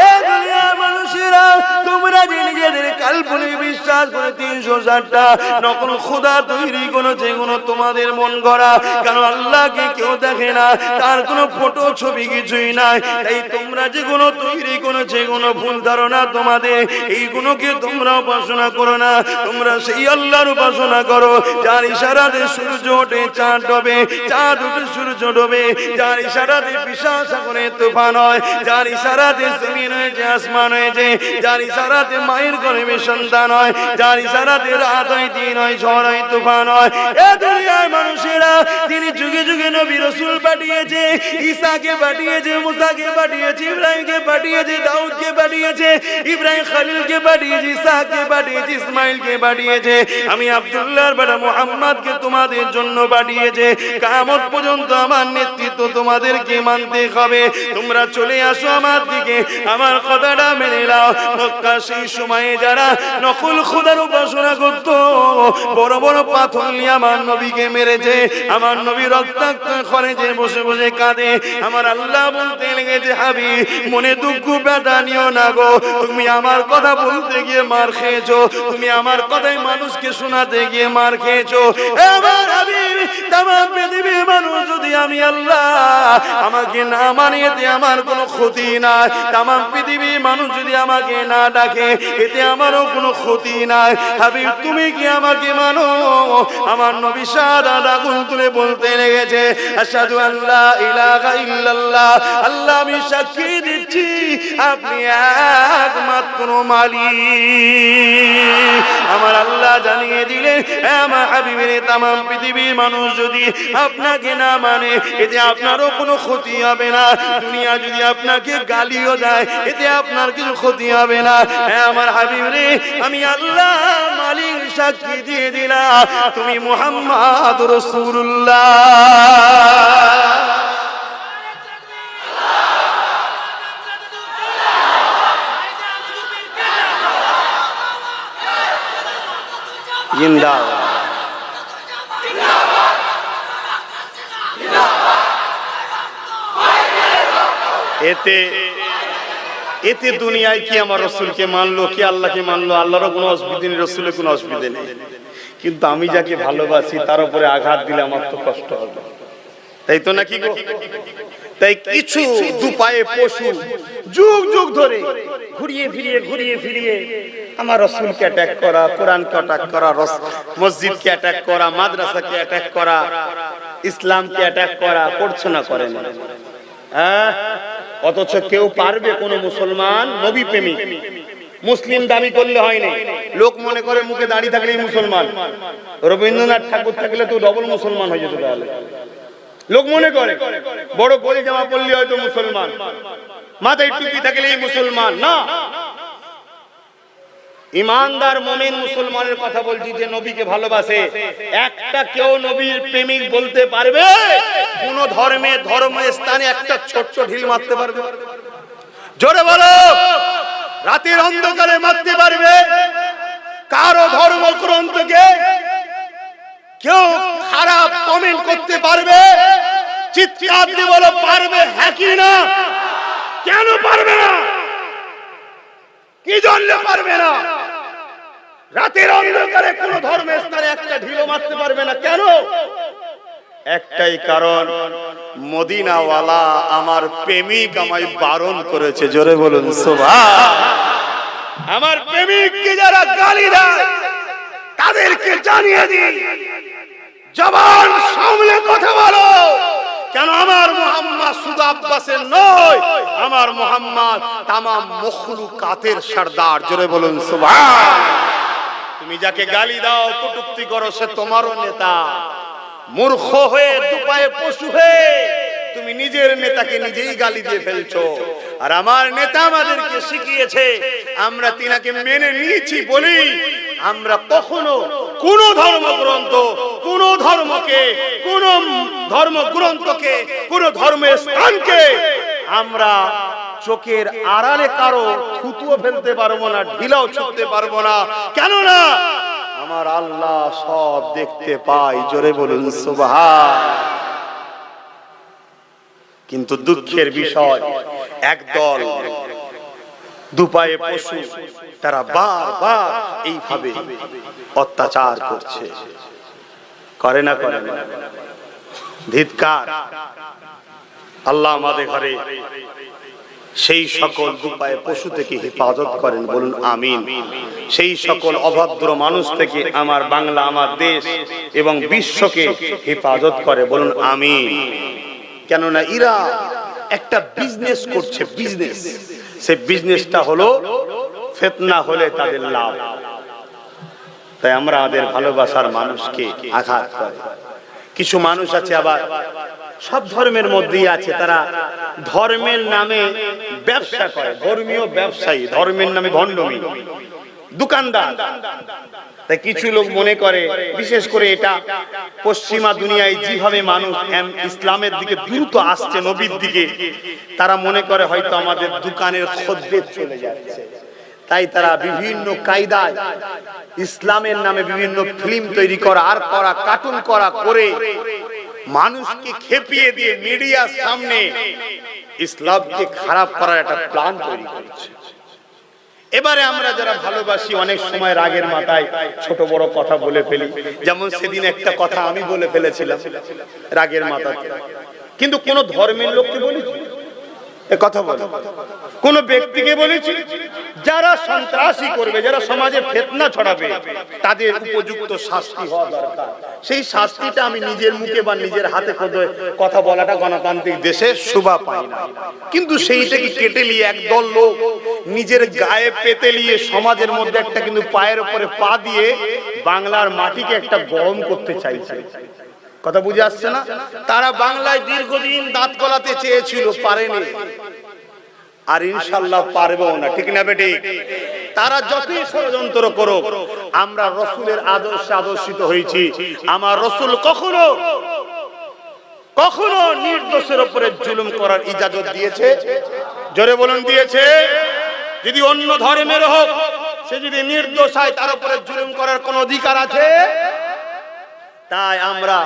এ দুনিয়ার মানুষেরা, তোমরা যে নিজেদের কাল্পনিক বিশ্বাস করে 360টা নকল খোদা তৈরি করেছে, কোনো তোমাদের মন গড়া, কারণ আল্লাহকে কেউ দেখে না, তার কোনো ফটো ছবি কিছুই নাই। তাই তোমরা যেগুলো তৈরি করেছে, কোনো ভুল ধারণা তোমাদের, এইগুলোকে তোমরা উপাসনা করো না। তোমরা সেই আল্লাহর উপাসনা করো যার ইশারাতে সূর্য ওঠে, চাঁদ ডোবে, চাঁদ উঠে সূর্য ডোবে, যার ইশারাতে বিশাল সাগরে তুফান হয়, যার ইশারাতে জমিন হয়েছে, আসমান হয়েছে, যার ইশারাতে মায়ের গর্ভে সন্তান হয়, যার ইশারাতে রাত হয়, দিন হয়, ঝড় হয়, তুফান হয়। এ দুনিয়ার মানুষেরা, তিনি যুগে যুগে নবী রাসূল পাঠিয়েছে, ঈসাকে পাঠিয়েছে, মুসাকে পাঠিয়েছে, ইব্রাহিমকে পাঠিয়েছে, দাউদকে পাঠিয়েছে, ইব্রাহিম খলিলকে পাঠিয়েছে, ইসাকে পাঠিয়েছে, ইসমাইলকে পাঠিয়েছে। আমি আব্দুল্লাহর বেটা মুহাম্মদকে তোমাদের জন্য পাঠিয়েছে। কিয়ামত পর্যন্ত আমার নেতৃত্ব তোমাদেরকে মানতে হবে। তোমরা চলে আসো আমার দিকে, আমার কথাটা মেনে নাও। মক্কা সেই সময়ে যারা নকল খোদার উপাসনা করত, বড় বড় পাথর নিয়ে আমার নবীকে মেরেছে। আমার নবী রক্তাক্ত খরচে বসে বসে কাঁদে। আমার আল্লাহ বলতে লেগেছে, হাবিব মনে দুঃখ ব্যথা নিও না গো, তুমি আমার কথা বলতে গিয়ে মার খেয়েছো, তুমি আমার কথাই মানুষকে শোনাতে গিয়ে মার খেয়েছো। আমার হাবিব তামাম পৃথিবীর মানুষ যদি আমি আল্লাহ আমাকে না মানে এতে আমার কোনো ক্ষতি নাই, তামাম পৃথিবীর মানুষ যদি আমাকে না ডাকে এতে আমারও কোনো ক্ষতি নাই। হাবিব তুমি কি আমাকে মানো? আমার নবী সাদা আগুন তুলে বলতে লেগেছে, আশহাদু আল্লা ইলাহা ইল্লাল্লাহ, আল্লাহ আমি সাক্ষী দিচ্ছি আপনি একমাত্র মালিক। আমার আল্লাহ জানিয়ে দিলেন, আমার হাবিবের তামাম পৃথিবীর মানুষ যদি আপনাকে না মানে এতে আপনারও কোনো ক্ষতি হবে না। দুনিয়া যদি আপনাকে গালিও দেয় এতে আপনার কিছু ক্ষতি হবে না। আমার হাবিব রে, আমি আল্লাহ মালিক সাক্ষী দিয়ে দিলাম তুমি মুহাম্মদ রাসূলুল্লাহ। জিন্দাবাদ। এতে এতে দুনিয়ায় কি আমার রসুলকে মানলো, কি আল্লাহকে মানলো, আল্লাহরও কোনো অসুবিধা নেই, রসুলের কোনো অসুবিধা নেই। কিন্তু আমি যাকে ভালোবাসি তার উপরে আঘাত দিলে আমার তো কষ্ট হবে, তাই তো নাকি গো? তাই কিছু দুপায়ে পশু যুগ যুগ ধরে ঘুরিয়ে ফিরিয়ে আমার রসুলকে অ্যাটাক করা, কোরআনকে অ্যাটাক করা, মসজিদকে অ্যাটাক করা, মাদ্রাসাকে অ্যাটাক করা, ইসলামকে অ্যাটাক করা, করছে না করে না? হ্যাঁ, অথচ কেউ পারবে? কোন মুসলমান নবী প্রেমিক মুসলিম দাবি করলে হয় না। লোক মনে করে মুখে দাঁড়িয়ে থাকলেই মুসলমান, রবীন্দ্রনাথ ঠাকুর থাকলে তো ডবল মুসলমান হয়ে যেত। তাহলে লোক মনে করে বড় গলি জামা পরলে হয়তো মুসলমান, মাথায় টুপি থাকলেই মুসলমান না। ইমানদার মুমিন মুসলমানের কথা বলছি, যে নবীকে ভালোবাসে, একটা কেউ নবীর প্রেমিক বলতে পারবে? কোন ধর্মস্থানে একটা ছোট্ট ঢিল মারতে পারবে? জোরে বলো। রাতের অন্ধকারে মারতে পারবে? কারো ধর্মগ্রন্থকে কেউ খারাপ কমেন্ট করতে পারবে? চিৎকার দিয়ে বলো, পারবে? হ্যাঁ কি না? কেন পারবে না? কি জন্য পারবে না? রাতের অন্ধকারে কোন ধর্মের স্থানে একটা ঢিলও মারতে পারবে না। কেন? একটাই কারণ, মদিনাওয়ালা আমার প্রেমিক আমায় বারণ করেছে। জোরে বলুন সুবহান। আমার প্রেমিককে যারা গালি দেয় তাদেরকে জানিয়ে দিই, জবান সামলে কথা বলো। কেন? আমার মুহাম্মদ শুধু আব্বাসের নয়, আমার মুহাম্মদ তামাম মখলুকাতের সরদার। জোরে বলুন সুবহান। তুমি যাকে গালি দাও, কটূক্তি করো, সে তোমারও নেতা। মূর্খ হয়ে, দুপায়ে পশু হয়ে তুমি নিজের নেতাকে নিজেই গালি দিয়ে ফেলছো। আর আমার নেতা আমাদেরকে শিখিয়েছে, আমরা তিনাকে মেনে নিয়েছি বলি আমরা কখনো কোন ধর্মগ্রন্থ, কোন ধর্মকে, কোন ধর্মগ্রন্থকে, কোন ধর্মের স্থানকে আমরা চোখের আড়ালে কারো থুতুও ফেলতে পারবো না, ঢিলাও ছুঁতে পারবো না। কেননা আমার আল্লাহ সব দেখতে পায়। জোরে বলুন সুবহান। কিন্তু দুঃখের বিষয়, একদল দুপায়ে পশু তারা বারবার এইভাবে অত্যাচার করছে। করে না? করে না? ধিক্কার। আল্লাহ আমাদের ঘরে সেই সকল দুপায়ে পশু থেকে হেফাজত করেন, বলুন আমিন। সেই সকল অভদ্র মানুষ থেকে আমার বাংলা, আমার দেশ এবং বিশ্বকে হেফাজত করে, বলুন আমিন। কেননা এরা একটা বিজনেস করছে, বিজনেস। সেই বিজনেসটা হলো ফিতনা হলে তাদের লাভ। তাই আমরা আমাদের ভালোবাসার মানুষকে আঘাত করে। কিছু মানুষ আছে আবার সব ধর্মের মধ্যেই আছে, তারা ধর্মের নামে ব্যবসা করে, ধর্মীয় ব্যবসায়ী, ধর্মের নামে ভণ্ডমি, দোকানদার। তাই কিছু লোক মনে করে, বিশেষ করে এটা পশ্চিমা দুনিয়ায় যেভাবে মানুষ ইসলামের দিকে দ্রুত আসছে, নবীর দিকে, তারা মনে করে হয়তো আমাদের দোকানের খদ্দের চলে যাচ্ছে। তাই তারা বিভিন্ন কায়দায় ইসলামের নামে বিভিন্ন ফিল্ম তৈরি করা আর করা, কার্টুন করা করে মানুষকে খেপিয়ে দিয়ে মিডিয়ার সামনে ইসলামকে খারাপ করার একটা প্ল্যান তৈরি করছে। এবারে আমরা যারা ভালোবাসি অনেক সময় রাগের মাথায় ছোট বড় কথা বলে ফেলি। যেমন সেদিন একটা কথা আমি বলে ফেলেছিলাম রাগের মাথায়, কিন্তু কোন ধর্মের লোককে বলেছি এ কথা বলে, কোন ব্যক্তিকে বলেছি? যারা সন্ত্রাসী করবে, যারা সমাজে ফিতনা ছড়াবে, তাদের উপযুক্ত শাস্তি হওয়া দরকার। সেই শাস্তিটা আমি নিজের মুখে বা নিজের হাতে কথা বলাটা গণতান্ত্রিক দেশে শোভা পাই না, কিন্তু সেইটাকে কেটে নিয়ে একদল লোক নিজের গায়ে পেতে নিয়ে সমাজের মধ্যে একটা কিন্তু পায়ের উপরে পা দিয়ে বাংলার মাটিকে একটা গরম করতে চাইছে। কথা বুঝে আসছে না? তারা বাংলায় দীর্ঘদিন দাঁত গলাতে চেয়েছিল, পারেনি, আর ইনশাআল্লাহ পারবেও না। ঠিক না বেঠিক? তারা যতই ষড়যন্ত্র করুক, আমরা রাসূলের আদর্শে আদর্শিত হয়েছি। আমার রাসূল কখনো কখনো নির্দোষের উপরে জুলুম করার ইজাজত দিয়েছে? জোরে বলুন, দিয়েছে? যদি অন্য ধর্মের হোক, সে যদি নির্দোষ হয়, তার উপরে জুলুম করার কোন অধিকার আছে? তাই আমরা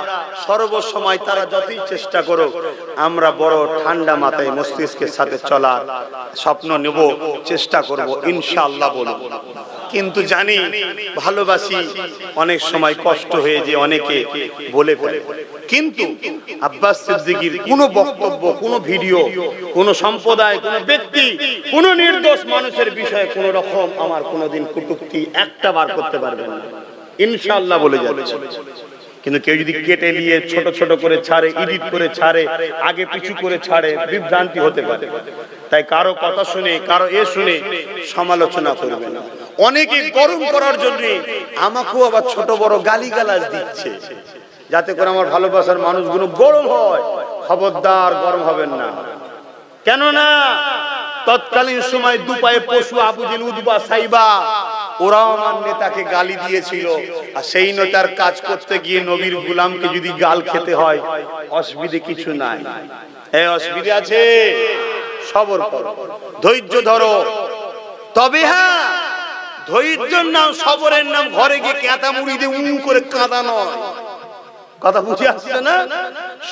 সর্বসময় তারা যতই চেষ্টা করো, আমরা বড় ঠান্ডা মাথায় মস্তিষ্কের সাথে চলার স্বপ্ন নেব, চেষ্টা করব ইনশাআল্লাহ বলব। কিন্তু জানি ভালোবাসি, অনেক সময় কষ্ট হয়ে যে অনেকে বলে ফেলে। কিন্তু আব্বাস সিদ্দিকীর কোন বক্তব্য, কোন ভিডিও, কোন সম্প্রদায়, কোন ব্যক্তি, কোন নির্দোষ মানুষের বিষয়ে কোন রকম আমার কোনদিন কটূক্তি একটা বার করতে পারবেন না, ইনশাআল্লাহ বলে যাচ্ছে। কিন্তু কেউ যদি কেটে নিয়ে ছোট ছোট করে ছাড়ে, এডিট করে ছাড়ে, আগে পিছু করে ছাড়ে, বিভ্রান্তি হতে পারে। তাই কারো কথা শুনে, কারো শুনে সমালোচনা করবে না। অনেকে গরম করার জন্য আমাকেও আবার ছোট বড় গালিগালাজ দিচ্ছে, যাতে করে আমার ভালোবাসার মানুষগুলো গরম হয়। খবরদার গরম হবেন না। কেননা তৎকালীন সময় দুপায়ে পশু আবু জেল, উতবা, সাইবা, ওরাও আমার নেতাকে গালি দিয়েছিল। আর সেই নেতার কাজ করতে গিয়ে নবীর গোলামকে যদি গাল খেতে হয়, অসুবিধে কিছু নাই। এই অসুবিধা আছে? সবর করো, ধৈর্য ধরো। তবে হ্যাঁ, ধৈর্যের নাম, সবরের নাম ঘরে গিয়ে কেতা মুড়ি দিয়ে উম করে কাঁদা নয়। কথা বুঝে আসছে না?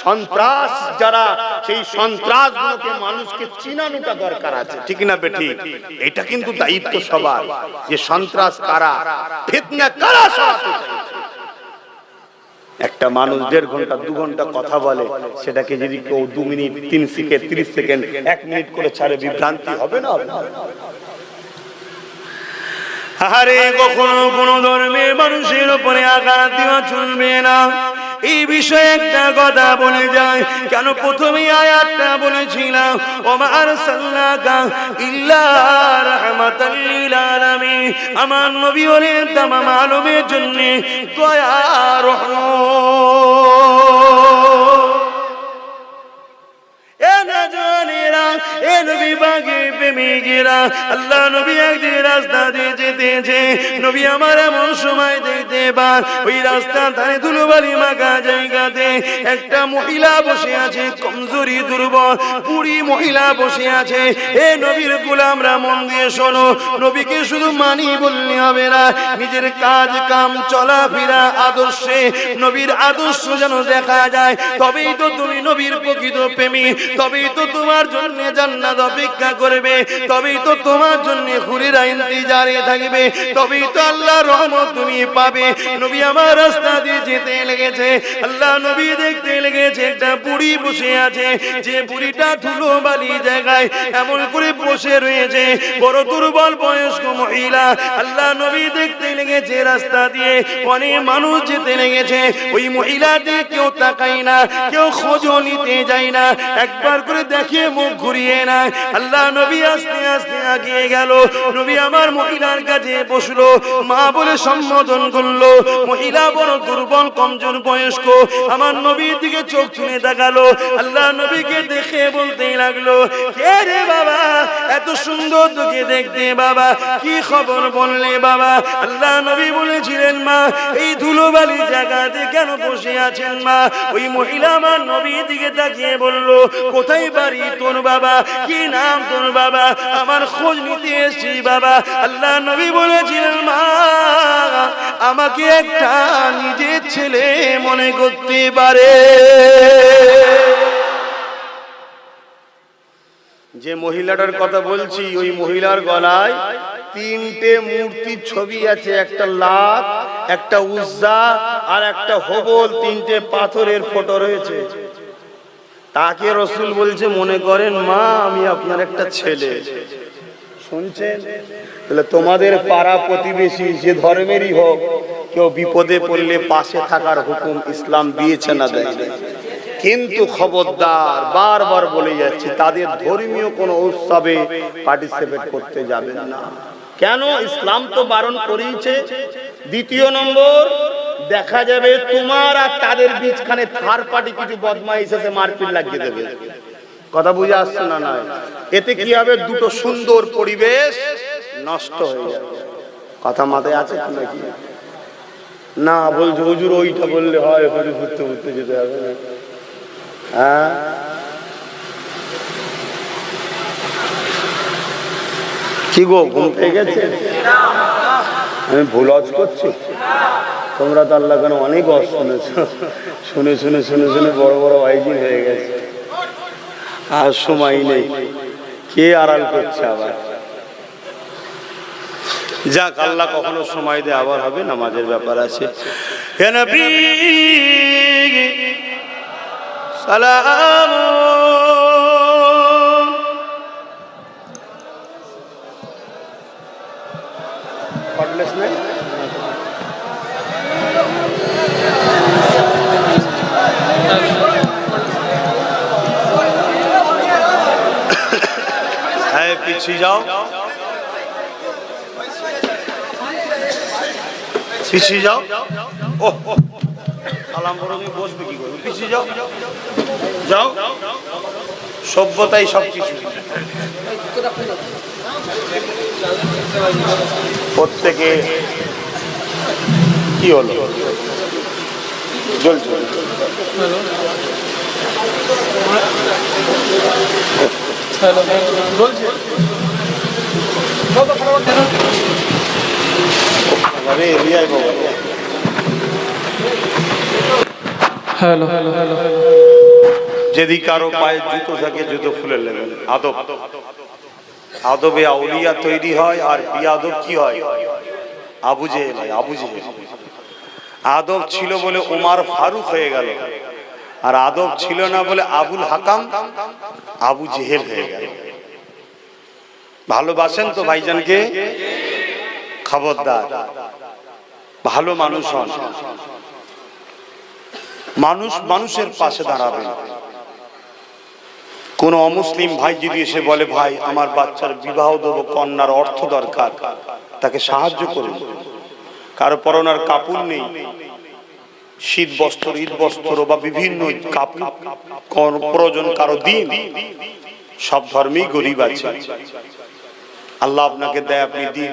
সন্ত্রাস যারা, সেই সন্ত্রাসগুলোকে মানুষকে চিনানোটা দরকার আছে। ঠিক না বেঠিক? এটা কিন্তু দায়িত্ব সবার, যে সন্ত্রাস কারা, ফিতনা কারা সরাতে চাইছে। একটা মানুষ 1.5 ঘন্টা 2 ঘন্টা কথা বলে, সেটাকে যদি কেউ 2 মিনিট 3 সেকেন্ড 30 সেকেন্ড 1 মিনিট করে ছাড়ে, বিভ্রান্তি হবে না? আরে কখনো কোন ধর্মের মানুষের উপরে আঘাত দেওয়া চলবে না। এই বিষয়ে একটা কথা বলে যায়, কেন প্রথমে আয়াতটা বলেছিলাম, ওমা আরসালনাকা ইল্লা রাহমাতাল লিল আলামিন। আমার নবী হলেন তামাম আলমের জন্য দয়া, রহমত। আল্লাহ নবী একদিন রাস্তা দিয়ে যেতেছে, নবী আমার এমন সময় দেখতে পান, ওই রাস্তার ধারে ধুলোবালি মাখা জায়গাতে একটা মহিলা বসে আছে, কমজোরি, দুর্বল, বুড়ি মহিলা বসে আছে। এ নবীর গোলামরা মন দিয়ে শোনো, নবীকে শুধু মানি বললে হবে না, নিজের কাজ কাম চলাফেরা আদর্শে নবীর আদর্শ যেন দেখা যায়। তবেই তো তুমি নবীর প্রকৃত প্রেমী, তবেই তো তোমার জন্য জান্নাত অপেক্ষা করবে, তবেই তো তোমার জন্য হুরিরা ইন্তজারে থাকবে, তবেই তো আল্লাহর রহমত তুমি পাবে। নবী আমার রাস্তা দিয়ে যেতে লেগেছে, আল্লাহ নবী দেখতে লেগেছে একটা বুড়ি বসে আছে, যে বুড়িটা ধুলোবালি জায়গায় এমন করে বসে রয়েছে, বড় দুর্বল বয়স্ক মহিলা। আল্লাহ নবী দেখতে লেগেছে রাস্তা দিয়ে অনেক মানুষ যেতে লেগেছে, ওই মহিলাটি কেউ তাকায় না, কেউ খোঁজও নিতে যায় না, একবার করে দেখে মুখ ঘুরিয়ে না। আল্লাহ নবী আস্তে আস্তে আগিয়ে গেল, নবী আমার মহিলার কাছে বসলো, মা বলে সম্বোধন করলো। মহিলা বড় দুর্বল, কমজোর বয়স্ক, আমার নবীর দিকে চোখ তুলে তাকালো। আল্লাহ নবীকে দেখে বলতেই লাগলো, কে রে বাবা, এত সুন্দর তোকে দেখতে বাবা, কি খবর বললে বাবা? আল্লাহ নবী বলেছিলেন, মা এই ধুলোবালি জায়গাতে কেন বসে আছেন মা? ওই মহিলা আমার নবীর দিকে তাকিয়ে বলল, কোথায় বাড়ি তোর বাবা, কি নাম তোর বাবা? বাবা, আমার খোঁজ নিতে এসেছি বাবা। আল্লাহ নবী বলেছিলেন, মা আমাকে একটা নিজের ছেলে মনে করতে পারে। যে মহিলাটার কথা বলছি, ওই মহিলার গলায় 3টে মূর্তির ছবি আছে, একটা লাত, একটা উজ্জা আর একটা হবল, 3টে পাথরের ফটো রয়েছে। তাকে রসুল বলছে, মনে করেন মা আমি আপনার একটা ছেলে। শুনছেন? তাহলে তোমাদের পাড়া প্রতিবেশী যে ধর্মেরই হোক, কেউ বিপদে পড়লে পাশে থাকার হুকুম ইসলাম দিয়েছে না দেয়? কিন্তু খবরদার, বারবার বলে যাচ্ছি, তাদের ধর্মীয় কোনো উৎসবে পার্টিসিপেট করতে যাবেন না। কেন? ইসলাম তো বারণ করেছে। দ্বিতীয় নম্বর, দেখা যাবে তোমার আর তাদের বিচখানে থার্ড পার্টি কিছু বদমাইশ এসে মারপিট লাগিয়ে দেবে। কথা বুঝে আসছে না? নয়, এতে কি হবে? দুটো সুন্দর পরিবেশ নষ্ট হয়ে যাবে। কথা মাথায় আছে কি নাকি? না বলছে হুজুর ওইটা বললে হয়, ওখানে ঘুরতে ঘুরতে যেতে হবে না। হ্যাঁ, কি গো ঘুম পেয়ে গেছে? আমি ভুল আজ করছি? তোমরা তো আল্লাহ কেন অনেক অস শুনেছ, শুনে শুনে শুনে শুনে বড় বড় ভাইজি হয়ে গেছে। আর সময় নেই, কে আড়াল করছে আবার? যাক, আল্লাহ কখনো সময় দেয়, আবার হবে, নামাজের ব্যাপার আছে। হে নবী সালাম, পড়লেস নাই? হ্যাঁ, পিছিয়ে যাও, পিছিয়ে যাও। ও সালাম বড়, বসবে কি করবে? পিছিয়ে যাও, যাও। সভ্যতাই সবকিছু। প্রত্যেকে কি হলো? চলছে যদি কারো পায়ে জুতো থাকে, জুতো খুলে নেবেন। আদব, আদবে আউলিয়া তৈরি হয়। আর বিয়াদব কি হয়? আবু জেহেল। আবু জেহেল আদব ছিল বলে ওমর ফারুক হয়ে গেল, আর আদব ছিল না বলে আবুল হাকাম আবু জেহেল হয়ে গেল। ভালোবাসেন তো ভাইজানকে? খবরদার, ভালো মানুষ হন। মানুষ মানুষের পাশে দাঁড়াবেন। কোন অমুসলিম ভাই যদি এসে বলে, ভাই আমার বাচ্চার বিবাহ দেবো, কন্যার অর্থ দরকার, তাকে সাহায্য করুন। কারো পরনার কাপড় নেই, শীত বস্ত্র, ঈদ বস্ত্র বা বিভিন্ন কাপড় প্রয়োজন, কারো দিন। সব ধর্মেই গরিব আছে, আল্লাহ আপনাকে দেয়, আপনি দিন।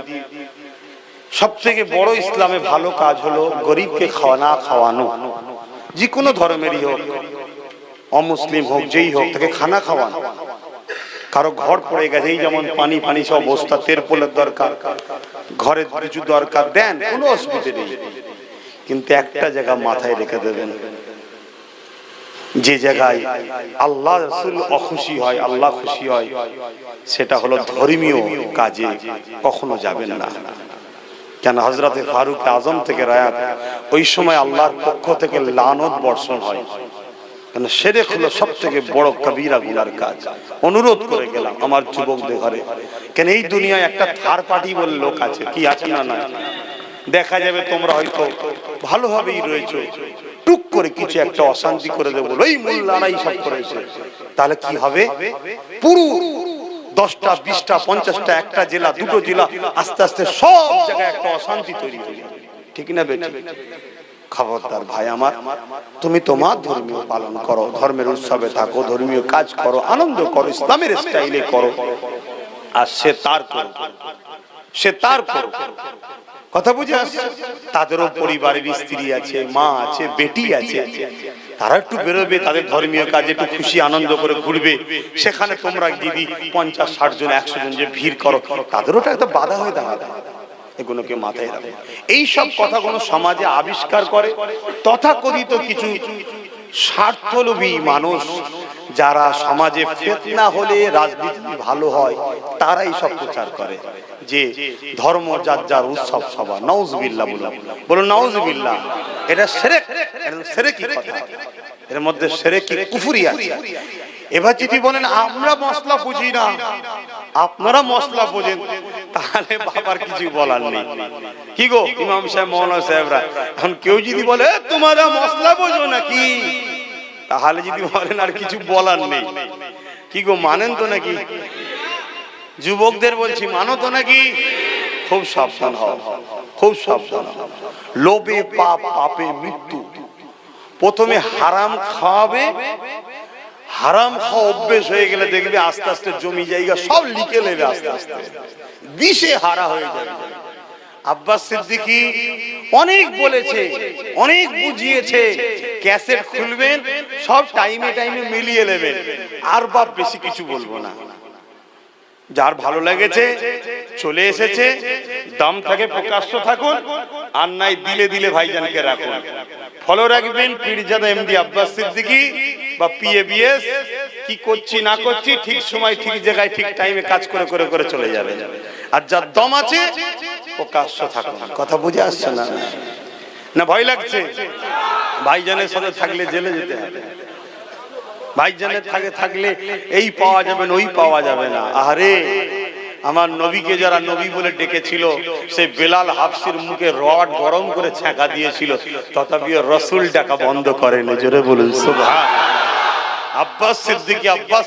সব থেকে বড় ইসলামে ভালো কাজ হলো গরিবকে খাওয়ানো খাওয়ানো। যে কোনো ধর্মেরই হোক, অমুসলিম হোক, যেই হোক, তাকে খানা খাওয়ানো। কারো ঘর পড়ে গেছে, এই যেমন পানি পানি সব অবস্থা, তেরপোলের দরকার, ঘরের কিছু দরকার, দেন, কোনো অসুবিধা নেই। কিন্তু একটা জায়গা মাথায় রেখে দেবেন, যে জায়গায় আল্লাহ রাসূল অখুশি হয়, আল্লাহ খুশি হয়, সেটা হলো ধর্মীয় কাজে কখনো যাবেন না। কেন? হযরতে ফারুক আজম থেকে রায়াত, ওই সময় আল্লাহর পক্ষ থেকে লানত বর্ষণ হয়। কেন? শিরক হলো সব থেকে বড় কবিরা গুনার কাজ। অনুরোধ করে গেলাম আমার যুবকদের ঘরে, কেন এই দুনিয়ায় একটা থার্ড পার্টি বলে লোক আছে, কি আছে না? না, দেখা যাবে তোমরা হয়তো ভালোভাবেই রয়েছে, টুক করে কিছু একটা অশান্তি করে দেবো, ওই মোল্লারাই সব করেছে, তাহলে কি হবে? পুরো 10টা 20টা 50টা, একটা জেলা, দুটো জেলা, আস্তে আস্তে সব জায়গায় একটা অশান্তি তৈরি হয়ে যাবে। ঠিক না বেটি? খবরদার ভাই আমার, তুমি তোমার ধর্মীয় পালন করো, ধর্মের উৎসবে থাকো, ধর্মীয় কাজ করো, আনন্দ করো, ইসলামের স্টাইলে করো, আর সে তার করো, সে তার করো। কথা বুঝে আসছে? তাদেরও পরিবারের স্ত্রী আছে, মা আছে, বেটি আছে, তারা একটু বেরোবে, তাদের ধর্মীয় কাজে একটু খুশি আনন্দ করে ঘুরবে। সেখানে তোমরা দিদি 50-60 জন 100 জন যে ভিড় করো, তাদেরও একটা বাধা হয়ে দাঁড়াবে। এগুলোকে মাথায় রাখো। এইসব কথাগুলো সমাজে আবিষ্কার করে তথাকথিত কিছু স্বার্থলোভী মানুষ, যারা সমাজে ফিতনা হলে রাজনীতি ভালো হয়, তারাই সব প্রচার করে যে ধর্ম যার যার উৎসব সভা। নাউজুবিল্লাহ বলুন, নাউজুবিল্লাহ। এটা শিরক, শিরকি কথা, এর মধ্যে শিরকি কুফরি আছে। এবার যদি বলেন আমরা মশলা বুঝি না, আপনারা মশলা বোঝেন, তাহলে বাবার কিছু বলার নেই। কি গো ইমাম সাহেব, মৌলানা সাহেবরা, এখন কেউ যদি বলে তোমরা মশলা বোঝো নাকি, তাহলে যদি বলেন আর কিছু বলার নেই। কি গো মানেন তো নাকি? যুবকদের বলছি, মানো তো নাকি? খুব সাবধান হও, খুব সাবধান হও। লোভে পাপ, পাপে মৃত্যু। প্রথমে হারাম খাওয়াবে, হারাম খাওয়া অভ্যেস হয়ে গেলে দেখবে আস্তে আস্তে জমি জায়গা সব লিখে নেবে, আস্তে আস্তে দিশে হারা হয়ে যাবে। আব্বাস সিদ্দিকী অনেক বলেছে, অনেক বুঝিয়েছে, ক্যাসেট খুলবেন সব টাইমে টাইমে মিলিয়ে নেবেন, আর বাপ বেশি কিছু বলবো না। যার ভালো লেগেছে চলে এসেছে, দাম থাকে প্রকাশ্য থাকুন, আর নাই দিলে দিলে ভাইজানকে রাখুন। ফলো রাখবেন পীরজাদা এমডি আব্বাস সিদ্দিকী বা পিএবিএস, কি করছি না করছি ঠিক সময় ঠিক জায়গায় ঠিক টাইমে কাজ করে করে করে চলে যাবে। আর যার দম আছে প্রকাশ্য থাকুন। কথা বুঝে আসছে না? না ভয় লাগছে? ভাইজানের সাথে থাকলে জেলে যেতে হবে। ভাইজানের থাকলে এই পাওয়া যাবে না, ওই পাওয়া যাবে না। আরে আমার নবীকে যারা নবী বলে ডেকেছিল, সেই বেলাল হাফসির মুখে রড গরম করে ছ্যাঁকা দিয়েছিল, তথাপিও রসুল ডাকা বন্ধ করেনি। জোরে বলুন সুবহানাল্লাহ। আব্বাস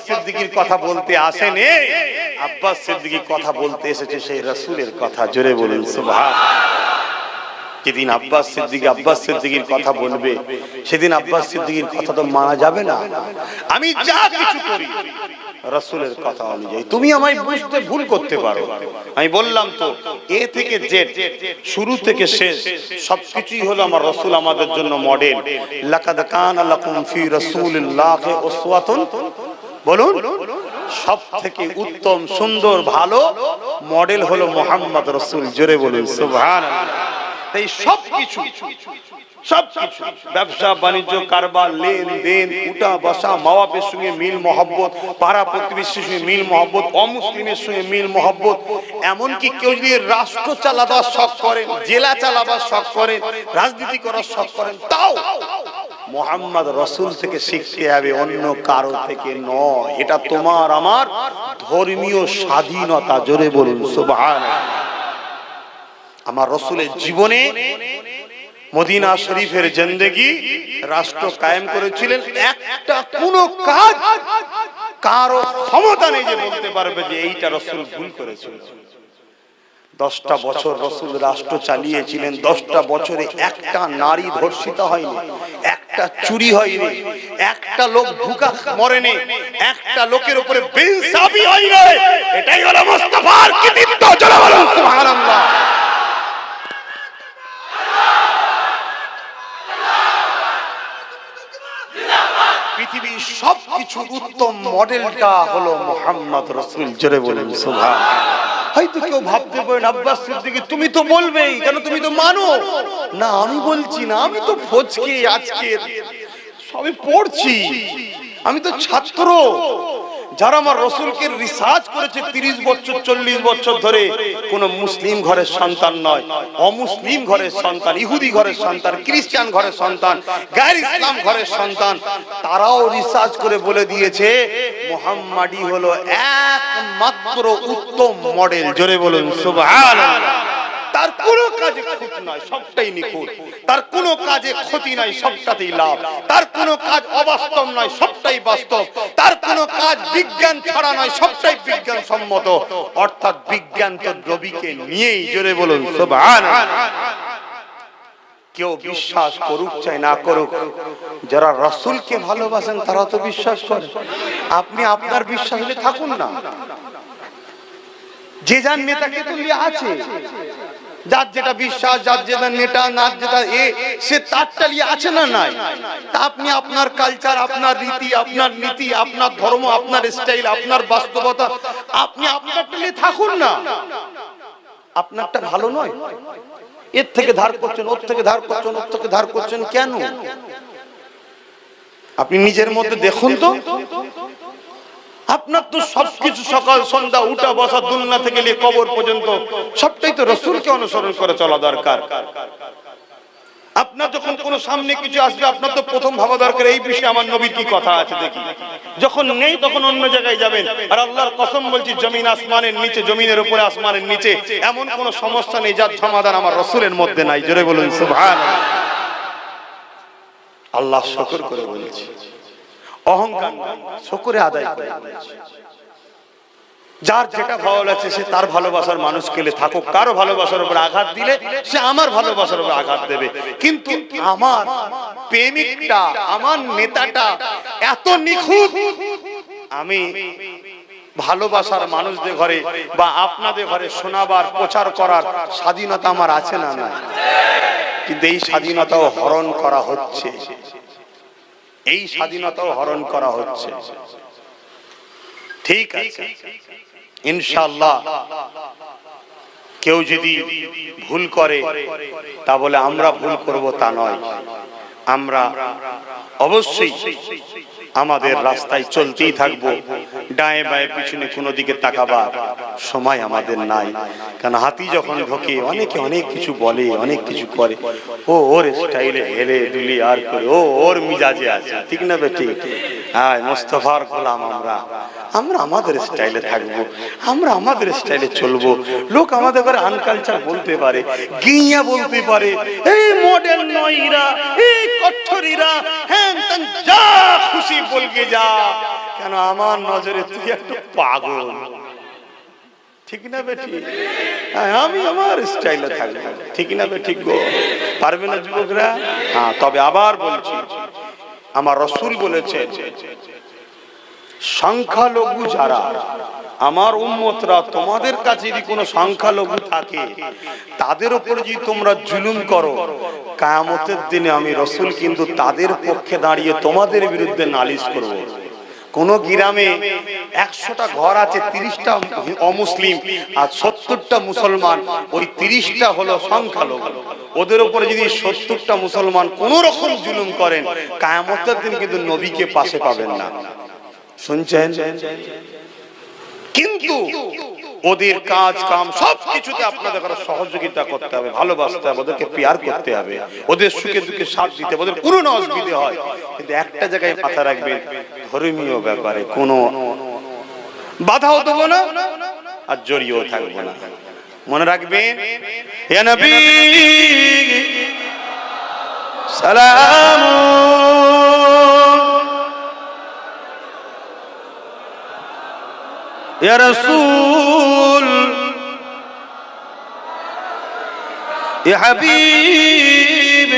সিদ্দিকীর কথা বলতে আসেনি, আব্বাস সিদ্দিকী কথা বলতে এসেছে সেই রসুলের কথা। জোরে বলুন সুবহানাল্লাহ। যেদিন আব্বাস সিদ্দিকীর কথা বলবে, সেদিন আব্বাস সিদ্দিকীর কথা তো মানা যাবে না। আমি যা কিছু করি রাসূলের কথা অনুযায়ী। তুমি আমায় বুঝতে ভুল করতে পারো, আমি বললাম তো এ থেকে জেড, শুরু থেকে শেষ সবকিছুই হলো আমার রাসূল আমাদের জন্য মডেল। লাকাদ কানা লাকুম ফি রাসূলিল্লাহি উসওয়াতুন, বলুন, সব থেকে উত্তম সুন্দর ভালো মডেল হলো মুহাম্মদ রাসূল। জোরে বলুন সুবহানাল্লাহ। তাই সবকিছু ব্যবসা বাণিজ্য কারবার লেনদেন উঠা বসা মা বাপের সঙ্গে মিল মহব্বত, পাড়া প্রতিবেশীর সঙ্গে মিল মহব্বত, অমুসলিমের সঙ্গে মিল মহব্বত, এমনকি কেউ যদি রাষ্ট্র চালাবার শখ করেন, জেলা চালাবার শখ করেন, রাজনীতি করার শখ করেন, তাও মুহাম্মদ রাসূল থেকে শিখতে হবে, অন্য কারো থেকে নয়। এটা তোমার আমার ধর্মীয় স্বাধীনতা। জোরে বলুন সুবহানাল্লাহ। আমার রাসূলের জীবনে মদিনা শরীফের জিন্দেগি রাষ্ট্র কায়েম করেছিলেন। একটা কোনো কাজ কারো ক্ষমতা নেই যে বলতে পারবে যে এইটা রাসূল ভুল করেছিল। 10টা বছর রাসূল রাষ্ট্র চালিয়েছিলেন। 10টা বছরে একটা নারী ধর্ষিত হয়নি, একটা চুরি হয়নি, একটা লোক ভুকা মরেনি, একটা লোকের উপরে বেইনসাফি হয়নি। এটাই হলো মুস্তাফার কৃতিত্ব। জোরে বলুন সুবহানাল্লাহ। পৃথিবীর সবকিছু উত্তম মডেলটা হলো মুহাম্মদ রাসূল। জোরে বলুন সুবহানাল্লাহ। হয়তো কেউ ভাবতে পারেন আব্বাস সিদ্দিকী তুমি তো বলবেই, কেন তুমি তো মানো না। আমি বলছি না, আমি তো ফজকে আজকে সবে পড়ছি, আমি তো ছাত্র। যারা আমার রাসূলকে রিসার্চ করেছে 30 বছর 40 বছর ধরে, কোন মুসলিম ঘরের সন্তান নয়, অমুসলিম ঘরের সন্তান, ইহুদি ঘরের সন্তান, খ্রিস্টান ঘরের সন্তান, গায়র ইসলাম ঘরের সন্তান, তারাও রিসার্চ করে বলে দিয়েছে মুহাম্মাদি হলো একমাত্র উত্তম মডেল। জোরে বলুন সুবহানাল্লাহ। তার কোনো কাজে ক্ষতি নয়, সবটাই নিখুঁত। তার কোনো কাজে ক্ষতি নাই, সবটাতেই লাভ। তার কোনো কাজ অবাস্তব নয়, সবটাই বাস্তব। তার কোনো কাজ বিজ্ঞান ছাড়া নয়, সবটাই বিজ্ঞান সম্মত। অর্থাৎ বিজ্ঞান তো নবীকে নিয়েই। জোরে বলুন সুবহানাল্লাহ। কেউ বিশ্বাস করুক চাই না করুক, যারা রাসূলকে ভালোবাসেন তারা তো বিশ্বাস করে। আপনি আপনার বিশ্বাস হলে থাকুন না। যে যার নেতাকে তুলে আছে, যার যেটা বিশ্বাস, যার যেটা নেটা, না যেটা সে তারটা নিয়ে আছে না নাই? তা আপনি আপনার কালচার, আপনার রীতি, আপনার নীতি, আপনার ধর্ম, আপনার স্টাইল, আপনার বাস্তবতা, আপনি আপনারটা নিয়ে থাকুন না। আপনারটা ভালো নয়, এর থেকে ধার করছেন, ওর থেকে ধার করছেন, ওর থেকে ধার করছেন কেন? আপনি নিজের মধ্যে দেখুন তো। আপনার তো সবকিছু সকাল সন্ধ্যা উঠা বসা দুনিয়া থেকে নিয়ে কবর পর্যন্ত সবটাই তো রাসূলকে অনুসরণ করে চলা দরকার। আপনার যখন কোনো সামনে কিছু আসবে, আপনার তো প্রথম ভাবা দরকার এই বিষয়ে আমার নবীর কি কথা আছে দেখি। যখন নেই তখন অন্য জায়গায় যাবেন। আর আল্লাহর কসম বলছি, জমিন আসমানের নিচে, জমিনের উপরে আসমানের নিচে এমন কোন সমস্যা নেই যার সমাধান আমার রাসূলের মধ্যে নাই। জোরে বলুন সুবহানাল্লাহ। আল্লাহ শুকর করে বলছি, অহংকার শুকরে আদায় করে বলছি। যার যেটা ভালো লাগছে সে তার ভালোবাসার মানুষকে থাকুক। কারো ভালোবাসার উপর আঘাত দিলে সে আমার ভালোবাসার উপর আঘাত দেবে, কিন্তু আমার প্রেমিকটা, আমার নেতাটা এত নিখুঁত, আমি ভালোবাসার মানুষদের ঘরে বা আপনাদের ঘরে শোনাবার, প্রচার করার স্বাধীনতা আমার আছে না না? কিন্তু এই স্বাধীনতাও হরণ করা হচ্ছে, এই স্বাধীনতাও হরণ করা হচ্ছে। ঠিক আছে, ইনশাআল্লাহ কেউ যদি ভুল করে তা বলে আমরা ভুল করব তা নয়। আমরা অবশ্যই আমাদের রাস্তায় চলতেই থাকবো, ডায়ে বায়ে পিছনে কোনো দিকে তাকাবার সময় আমাদের নাই। কারণ হাতি যখন ঢোকে অনেকে অনেক কিছু বলে, অনেক কিছু করে, ও ওর স্টাইলে হেলে দুলি আর করে, ও ওর মিজাজে আছে, ঠিক না বেটি? হ্যাঁ, মোস্তফার গোলাম আমরা, আমরা আমাদের স্টাইলে থাকবো, আমরা আমাদের স্টাইলে চলবো। লোক আমাদের ঘরে আনকালচার বলতে পারে, গিয়া বলতে পারে, এই মডেল নয়রা, এই কঠোরীরা, হ্যাঁ যা খুশি বলকে যা, কেন আমার নজরে তুই একটু পাগল, ঠিক না বেটি? আমি আমার স্টাইলে থাকবো, ঠিক না বেটি গো? পারবে না যুবকরা? হ্যাঁ, তবে আবার বলছি, আমার রাসূল বলেছে, সংখ্যালঘু যারা আমার উম্মতরা, তোমাদের কাছে যদি কোনো সংখ্যালঘু থাকে তাদের উপর যদি তোমরা জুলুম করো, কিয়ামতের দিনে আমি রাসূল কিন্তু তাদের পক্ষে দাঁড়িয়ে তোমাদের বিরুদ্ধে নালিশ করব। কোন গ্রামে 100টা ঘর আছে, 30টা অমুসলিম আর 70টা মুসলমান, ওই 30টা হলো সংখ্যালঘু। ওদের উপরে যদি 70টা মুসলমান কোন রকম জুলুম করেন, কিয়ামতের দিন কিন্তু নবীকে পাশে পাবেন না। শুনছেন? কিন্তু ওদের কাজ কাম সবকিছুতে আপনাদের সহযোগিতা করতে হবে, ভালোবাসতে হবে, ওদেরকে পিয়ার করতে হবে, ওদের সুখে দুঃখে সাথ দিতে হবে, ওদের কোনো না অসুবিধে হয়। কিন্তু একটা জায়গায় মাথা রাখবেন, ধর্মীয় ব্যাপারে কোনো বাধাও দেবো না আর জড়িয়েও থাকবো না। মনে রাখবেন, ইয়া নবী সালাম, ইয়া রাসূল, ইয়া হাবিব,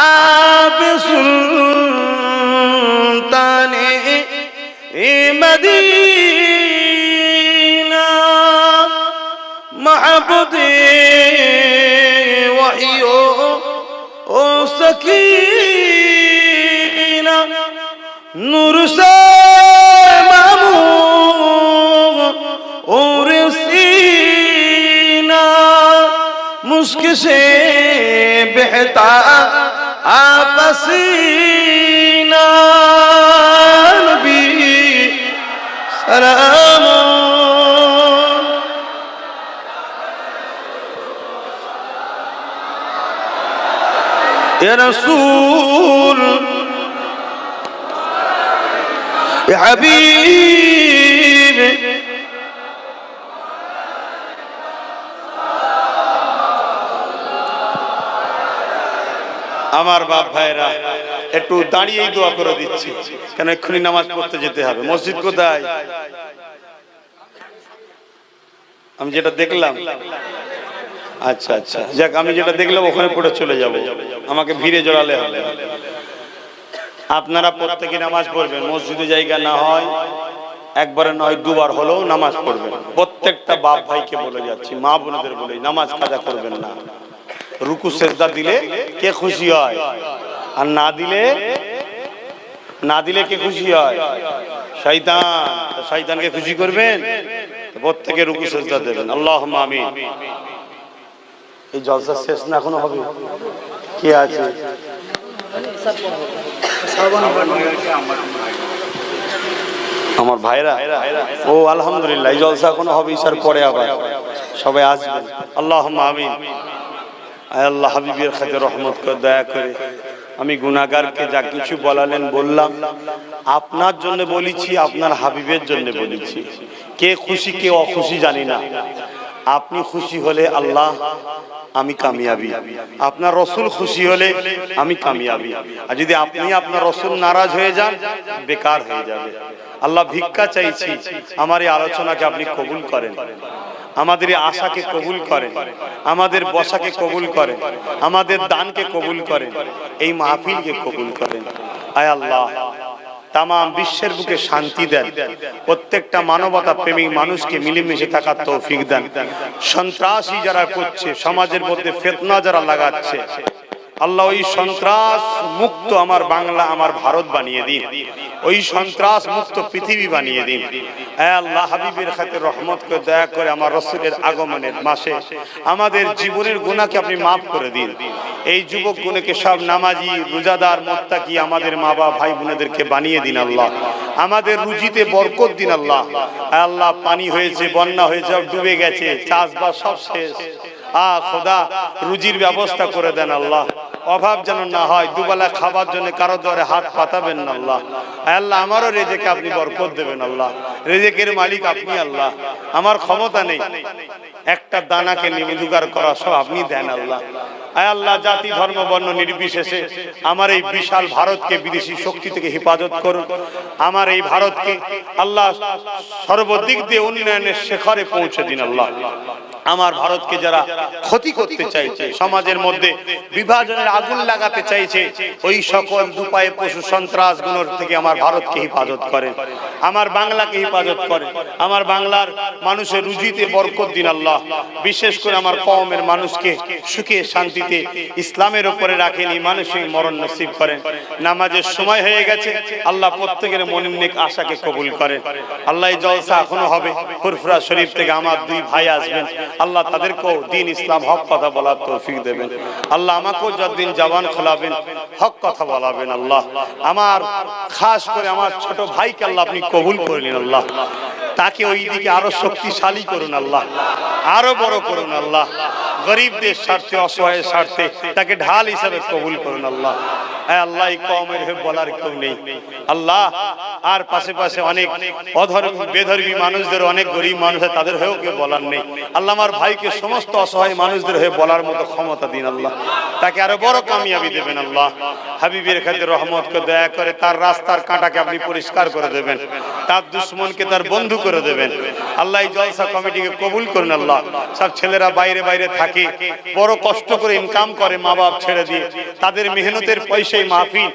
আপ সুলতানে মদিনা, মাহবুবে ও সকিনা, নূর সে মামু और सीना, मुस्क से बहता आपसीना, नबी सलाम, या रसूल, या हबीब, আমার বাপ ভাইরা একটু দাঁড়িয়েই দোয়া করে দিচ্ছি, কেন এক্ষুনি নামাজ পড়তে যেতে হবে। মসজিদ কোথায়? আমি যেটা দেখলাম, আচ্ছা আচ্ছা, যাক, আমি যেটা দেখলাম ওখানে পড়ে চলে যাব, আমাকে ভিড়ে জড়ালে হবে। আপনারা প্রত্যেকে নামাজ পড়বেন, মসজিদে জায়গা না হয় একবারে নয় দুবার হলেও নামাজ পড়বেন। প্রত্যেকটা বাপ ভাইকে বলে যাচ্ছি, মা বোনদের বলে নামাজ কাজা করবেন না। রুকু সেজদা দিলে কে খুশি হয়, আর না দিলে কে খুশি হয়? শয়তান। শয়তানকে খুশি করবেন, প্রত্যেকে রুকু সেজদা দেবেন। আল্লাহুম্মা আমিন। এই জলসা শেষ না এখনো হবে? কে আছে? আমার ভাইরা, ও আলহামদুলিল্লাহ, এই জলসা এখনো হবে, ইশার পরে আবার সবাই আসবেন। আল্লাহুম্মা আমিন। আয় আল্লাহ, হাবিবের খাতে রহমত করে, দয়া করে আমি গুনাহগারকে যা কিছু বলালেন বললাম, আপনার জন্য বলেছি, আপনার হাবিবের জন্য বলেছি। কে খুশি কে অখুশি জানি না। আপনি খুশি হলে আল্লাহ আমি কামিয়াবি, আপনার রসুল খুশি হলে আমি কামিয়াবি। আর যদি আপনি আপনার রসুল নারাজ হয়ে যান, বেকার হয়ে যাবে। আল্লাহ ভিক্ষা চাইছি, আমার এই আলোচনাকে আপনি কবুল করেন, আমাদের এই আশাকে কবুল করেন, আমাদের বসাকে কবুল করেন, আমাদের দানকে কবুল করেন, এই মাহফিলকে কবুল করেন। আয় আল্লাহ, তাম বিশ্বের বুকে শান্তি দেন, প্রত্যেকটা মানবতা প্রেমিক মানুষকে মিলেমিশে থাকার তৌফিক দেন। সন্ত্রাসী যারা করছে, সমাজের মধ্যে ফিতনা যারা লাগাচ্ছে, আল্লাহ ওই সন্ত্রাস মুক্ত আমার বাংলা, আমার ভারত বানিয়ে দিন, ওই সন্ত্রাস মুক্ত পৃথিবী বানিয়ে দিন। হে আল্লাহ, হাবিবের খাতে রহমত করে, দয়া করে আমার রাসূলের আগমনের মাসে আমাদের জীবনের গুনাহকে আপনি মাফ করে দিন। এই যুবক গুণকে সব নামাজি, রোজাদার, মুত্তাকি আমাদের মা বাবা ভাই বোনেদেরকে বানিয়ে দিন আল্লাহ। আমাদের রুজিতে বরকত দিন আল্লাহ। হে আল্লাহ, পানি হয়েছে, বন্যা হয়েছে, ডুবে গেছে, চাষবাস সব শেষ। খোদা, রুজির ব্যবস্থা করে দেন আল্লাহ, অভাব যেন না হয়। দুবেলা খাবার জন্য কারো দ্বারে হাত পাতাবেন না আল্লাহ। আল্লাহ, আমারও রেজেকে আপনি বরকত দেবেন আল্লাহ। রেজেকের মালিক আপনি আল্লাহ, আমার ক্ষমতা নেই, একটা দানাকে জোগাড় করা সব আপনি দেন আল্লাহ। আয় আল্লাহ, জাতি ধর্ম বর্ণ নির্বিশেষে আমার এই বিশাল ভারতকে বিদেশি শক্তি থেকে হেফাজত করুন। আমার এই ভারতকে আল্লাহ সর্বদিক দিয়ে উন্নয়নের শিখরে পৌঁছে দিন আল্লাহ। আমার ভারতকে যারা ক্ষতি করতে চাইছে, সমাজের মধ্যে বিভাজনের আগুন লাগাতে চাইছে, ওই সকল দুপায়ে পশু সন্ত্রাস গুলোর থেকে আমার ভারতকে হেফাজত করেন, আমার বাংলাকে হেফাজত করেন। আমার বাংলার মানুষের রুজিতে বরকত দিন আল্লাহ। বিশেষ করে আমার কওমের মানুষকে সুখে শান্তিতে ইসলামের উপরে রাখেন, মানুষের মরণ নসিব করেন। নামাজের সময় হয়ে গেছে আল্লাহ, প্রত্যেকের মনের নেক আশাকে কবুল করেন আল্লাহ। এই জলসা এখনো হবে, ফুরফুরা শরীফ থেকে আমার দুই ভাই আসবেন আল্লাহ, তাদেরকেও দিন ইসলাম হক কথা বলার তৌফিক দেবেন আল্লাহ। আমাকেও যতদিন জবান খোলাবেন হক কথা বলাবেন আল্লাহ। আমার খাস করে আমার ছোট ভাইকে আল্লাহ আপনি কবুল করে নিন আল্লাহ, তাকে ওই দিকে আরো শক্তিশালী করুন আল্লাহ, আরো বড় করুন আল্লাহ। গরিবদের স্বার্থে, অসহায়ের স্বার্থে তাকে ঢাল হিসাবে কবুল করুন আল্লাহ। হ্যাঁ আল্লাহ, এই কওমের হয়ে বলার কেউ নেই আল্লাহ। আর পাশে পাশে অনেক অধর্মী বেধর্মী মানুষদের, অনেক গরিব মানুষ, তাদের হয়েও কেউ বলার নেই আল্লাহ। আমার ভাইকে সমস্ত অসহায় মানুষদের হয়ে বলার মতো ক্ষমতা দিন আল্লাহ, তাকে আরো বড় কামিয়াবি দেবেন আল্লাহ। হাবিবের খাতে রহমত করে, দয়া করে তার রাস্তার কাঁটাকে আপনি পরিষ্কার করে দেবেন, তার দুশ্মনকে তার বন্ধু করে দেবেন আল্লাহ। এই জলসা কমিটিকে কবুল করুন আল্লাহ। সব ছেলেরা বাইরে বাইরে থাকে, বড় কষ্ট করে ইনকাম করে মা বাপ ছেড়ে দিয়ে, তাদের মেহনতের পয়সায় মাহফিল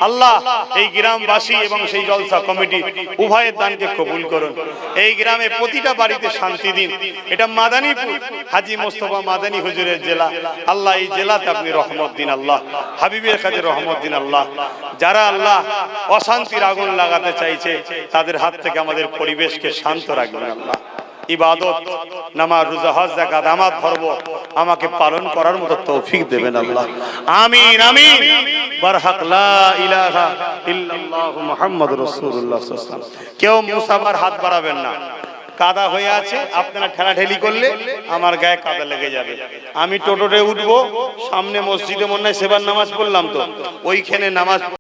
আল্লাহ। এই গ্রামবাসী এবং সেই জলসা কমিটি উভয়ের দানকে কবুল করুন। এই গ্রামে প্রতিটা বাড়িতে শান্তি দিন। এটা মাদানীপুর, হাজী মোস্তফা মাদানী হুজুরের জেলা আল্লাহ। এই জেলাতে আপনি রহমত দিন আল্লাহ, হাবিবের কাছে রহমত দিন আল্লাহ। যারা আল্লাহ অশান্তির আগুন লাগাতে চাইছে, তাদের হাত থেকে আমাদের পরিবেশকে শান্ত রাখবেন আল্লাহ। ইবাদত, নামাজ, রোজা, হজ, যাকাত আমার ধর্ম আমাকে পালন করার মতো তৌফিক দেবেন আল্লাহ। আমিন আমিন। বারহাক লা ইলাহা ইল্লাল্লাহু মুহাম্মাদুর রাসূলুল্লাহ সাল্লাল্লাহু আলাইহি ওয়াসাল্লাম। কেউ মুসাফার হাত বাড়াবেন না, কাদা হয়ে আছে, আপনারা ঠেলাঠেলি করলে আমার গায়ে কাদা লেগে যাবে। আমি টোটোতে উঠবো, সামনে মসজিদে মনে হয় সেবার নামাজ পড়লাম, তো ওইখানে নামাজ